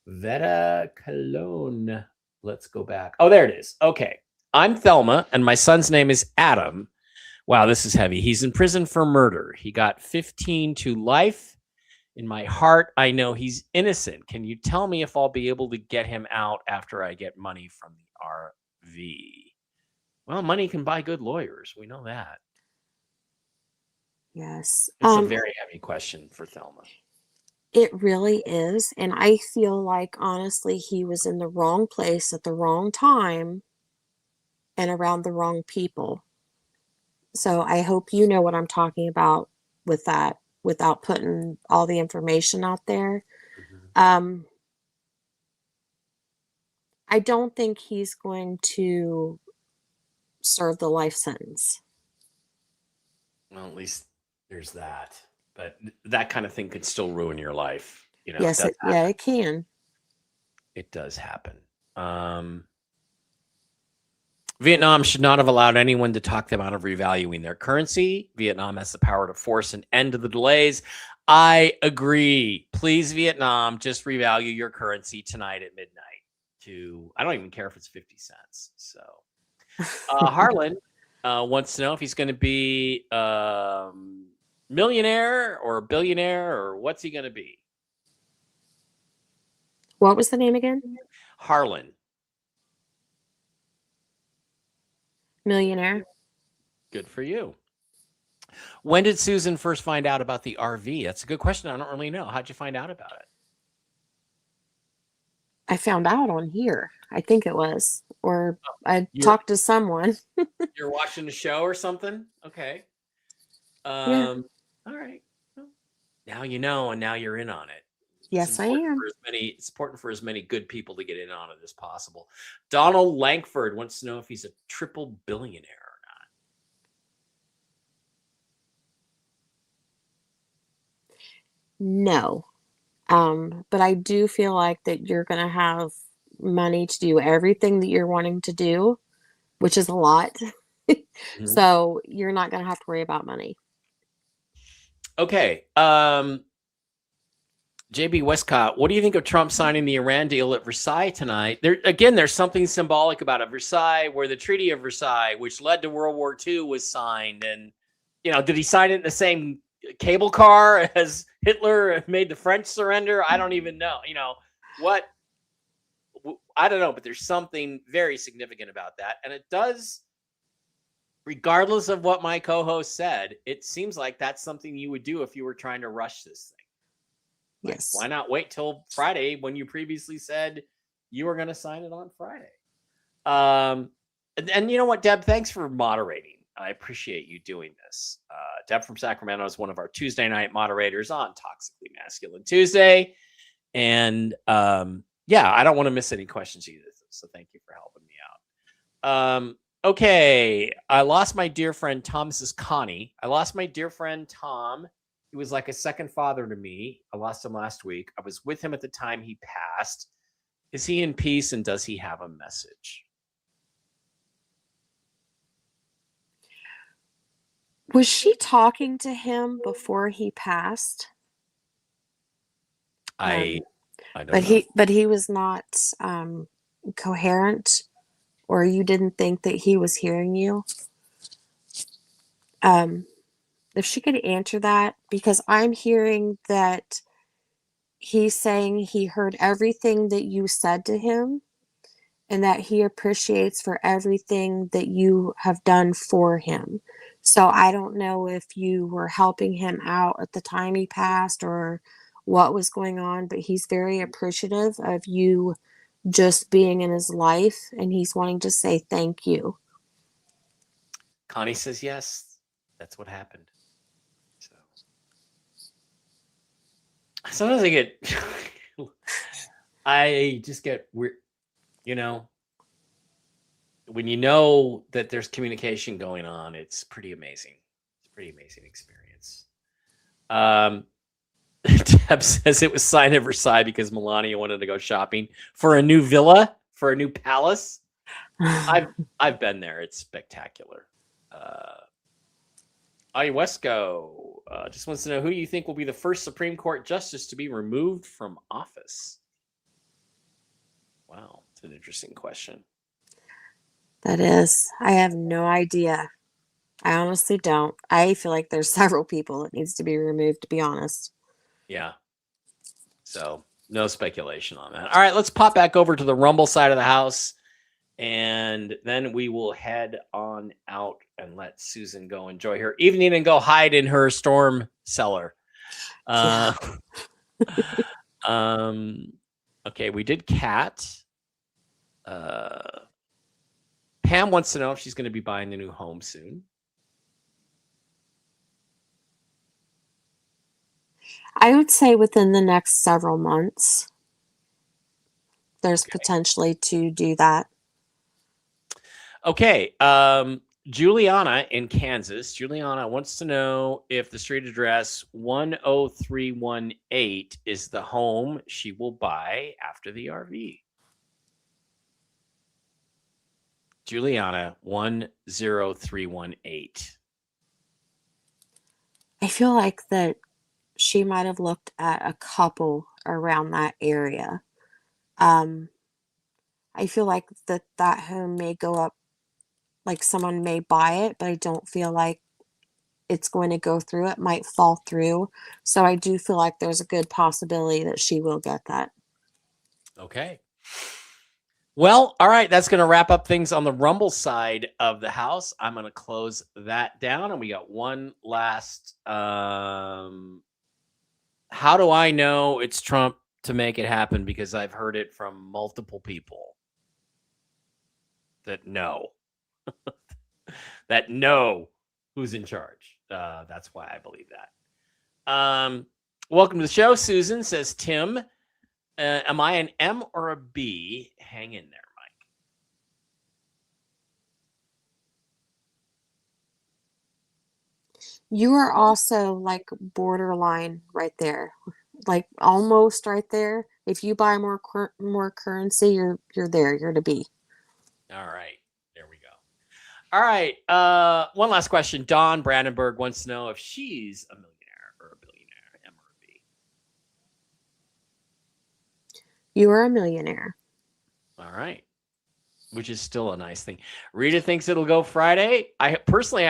Veta Cologne. Let's go back. Oh, there it is. Okay. I'm Thelma, and my son's name is Adam. Wow, this is heavy. He's in prison for murder. He got 15 to life. In my heart, I know he's innocent. Can you tell me if I'll be able to get him out after I get money from the RV? Well, money can buy good lawyers. We know that. Yes. It's a very heavy question for Thelma. It really is. And I feel like, honestly, he was in the wrong place at the wrong time and around the wrong people. So I hope you know what I'm talking about with that without putting all the information out there. Mm-hmm. I don't think he's going to serve the life sentence. Well, at least there's that. But that kind of thing could still ruin your life. Yes, it can. It does happen. Vietnam should not have allowed anyone to talk them out of revaluing their currency. Vietnam has the power to force an end to the delays. I agree. Please, Vietnam, just revalue your currency tonight at midnight. I don't even care if it's 50 cents. So Harlan wants to know if he's going to be millionaire or billionaire, or what's he going to be? What was the name again? Harlan. Millionaire. Good for you. When did Susan first find out about the RV? That's a good question. I don't really know. How'd you find out about it? I found out on here. I think it was. Or I talked to someone. You're watching a show or something? Okay. Yeah. All right. Well, now you know, and now you're in on it. Yes, I am. It's important for as many good people to get in on it as possible. Donald Langford wants to know if he's a triple billionaire or not. No. But I do feel like that you're going to have money to do everything that you're wanting to do, which is a lot. Mm-hmm. So you're not going to have to worry about money. Okay. JB Westcott, what do you think of Trump signing the Iran deal at Versailles tonight? There's something symbolic about it. Versailles, where the Treaty of Versailles, which led to World War II, was signed. And, did he sign it in the same cable car? Has Hitler made the French surrender? I don't even know. What? I don't know, but there's something very significant about that. And it does, regardless of what my co-host said, it seems like that's something you would do if you were trying to rush this thing. Like, Yes. why not wait till Friday when you previously said you were going to sign it on Friday? And you know what, Deb, thanks for moderating. I appreciate you doing this. Deb from Sacramento is one of our Tuesday night moderators on Toxically Masculine Tuesday. And yeah, I don't want to miss any questions either. So thank you for helping me out. Okay. I lost my dear friend Tom. This is Connie. I lost my dear friend Tom. He was like a second father to me. I lost him last week. I was with him at the time he passed. Is he in peace, and does he have a message? Was she talking to him before he passed? I don't know. But he was not coherent, or you didn't think that he was hearing you. If she could answer that, because I'm hearing that he's saying he heard everything that you said to him, and that he appreciates for everything that you have done for him. So I don't know if you were helping him out at the time he passed or what was going on, but he's very appreciative of you just being in his life, and he's wanting to say thank you. Connie says yes. That's what happened. So sometimes I just get weird. When you know that there's communication going on, it's pretty amazing. It's a pretty amazing experience. Deb says it was signed at Versailles because Melania wanted to go shopping for a new villa, for a new palace. I've been there. It's spectacular. Iwesco just wants to know who you think will be the first Supreme Court justice to be removed from office. Wow, it's an interesting question. That is. I have no idea. I honestly don't. I feel like there's several people that needs to be removed, to be honest. Yeah. So no speculation on that. All right, let's pop back over to the Rumble side of the house, and then we will head on out and let Susan go enjoy her evening and go hide in her storm cellar. Yeah. Okay, we did Cat. Pam wants to know if she's going to be buying a new home soon. I would say within the next several months, there's potentially to do that. Okay. Juliana in Kansas. Juliana wants to know if the street address 10318 is the home she will buy after the RV. Juliana 10318. I feel like that she might have looked at a couple around that area. I feel like that home may go up, like someone may buy it, but I don't feel like it's going to go through. It might fall through. So I do feel like there's a good possibility that she will get that. Okay. Well, all right. That's going to wrap up things on the Rumble side of the house. I'm going to close that down. And we got one last. How do I know it's Trump to make it happen? Because I've heard it from multiple people that know. that know who's in charge. That's why I believe that. Welcome to the show, Susan, says Tim. Am I an M or a B? Hang in there, Mike. You are also like borderline right there, like almost right there. If you buy more currency, you're there. You're to B. All right, there we go. All right, one last question. Dawn Brandenburg wants to know if she's a millionaire or a billionaire, M or a B. You are a millionaire. All right. which is still a nice thing. Rita thinks it'll go Friday. I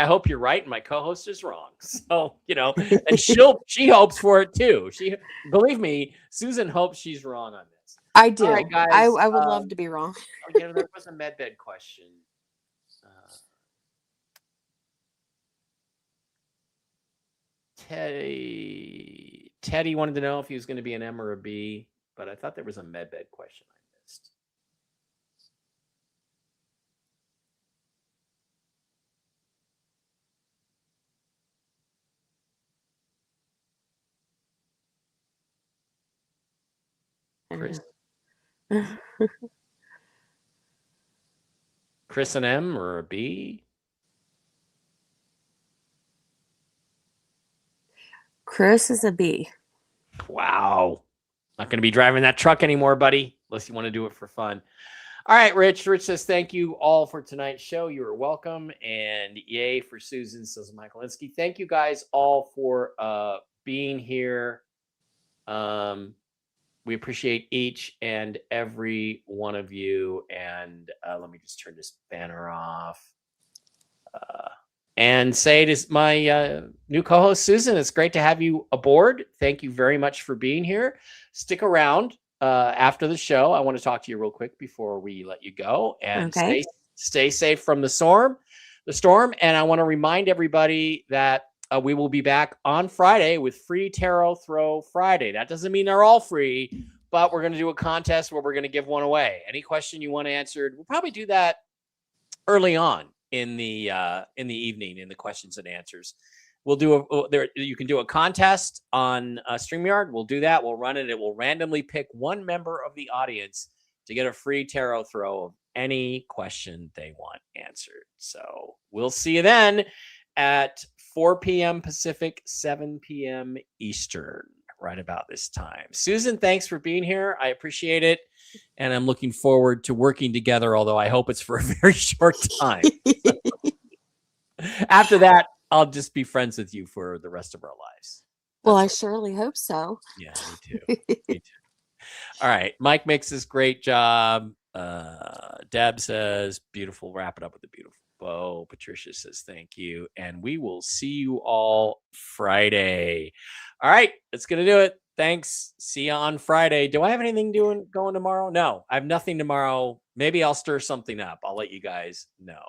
hope you're right, and my co-host is wrong. So, and she hopes for it too. Believe me, Susan hopes she's wrong on this. I do. All right, guys. I would love to be wrong. There was a medbed question. Teddy wanted to know if he was going to be an M or a B, but I thought there was a medbed question I missed. Chris? Chris an M or a B? Chris is a B. Wow. Not going to be driving that truck anymore, buddy, unless you want to do it for fun. All right, Rich. Rich says, thank you all for tonight's show. You are welcome. And yay for Susan, says Michael Linsky. Thank you guys all for being here. We appreciate each and every one of you. And let me just turn this banner off. And say to my new co-host, Susan, it's great to have you aboard. Thank you very much for being here. Stick around after the show. I want to talk to you real quick before we let you go. And stay safe from the storm. And I want to remind everybody that we will be back on Friday with Free Tarot Throw Friday. That doesn't mean they're all free, but we're going to do a contest where we're going to give one away. Any question you want answered, we'll probably do that early on in the evening in the questions and answers. We'll do you can do a contest on StreamYard. We'll do that. We'll run it. It will randomly pick one member of the audience to get a free tarot throw of any question they want answered. So we'll see you then at 4 p.m. Pacific, 7 p.m. Eastern, right about this time. Susan, thanks for being here. I appreciate it. And I'm looking forward to working together, although I hope it's for a very short time. After that, I'll just be friends with you for the rest of our lives. Well, I surely hope so. Yeah, me too. Me too. All right. Mike makes this great job. Deb says, beautiful. Wrap it up with a beautiful bow. Patricia says, thank you. And we will see you all Friday. All right. That's going to do it. Thanks. See you on Friday. Do I have anything going tomorrow? No, I have nothing tomorrow. Maybe I'll stir something up. I'll let you guys know.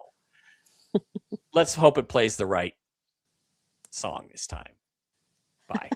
Let's hope it plays the right song this time. Bye.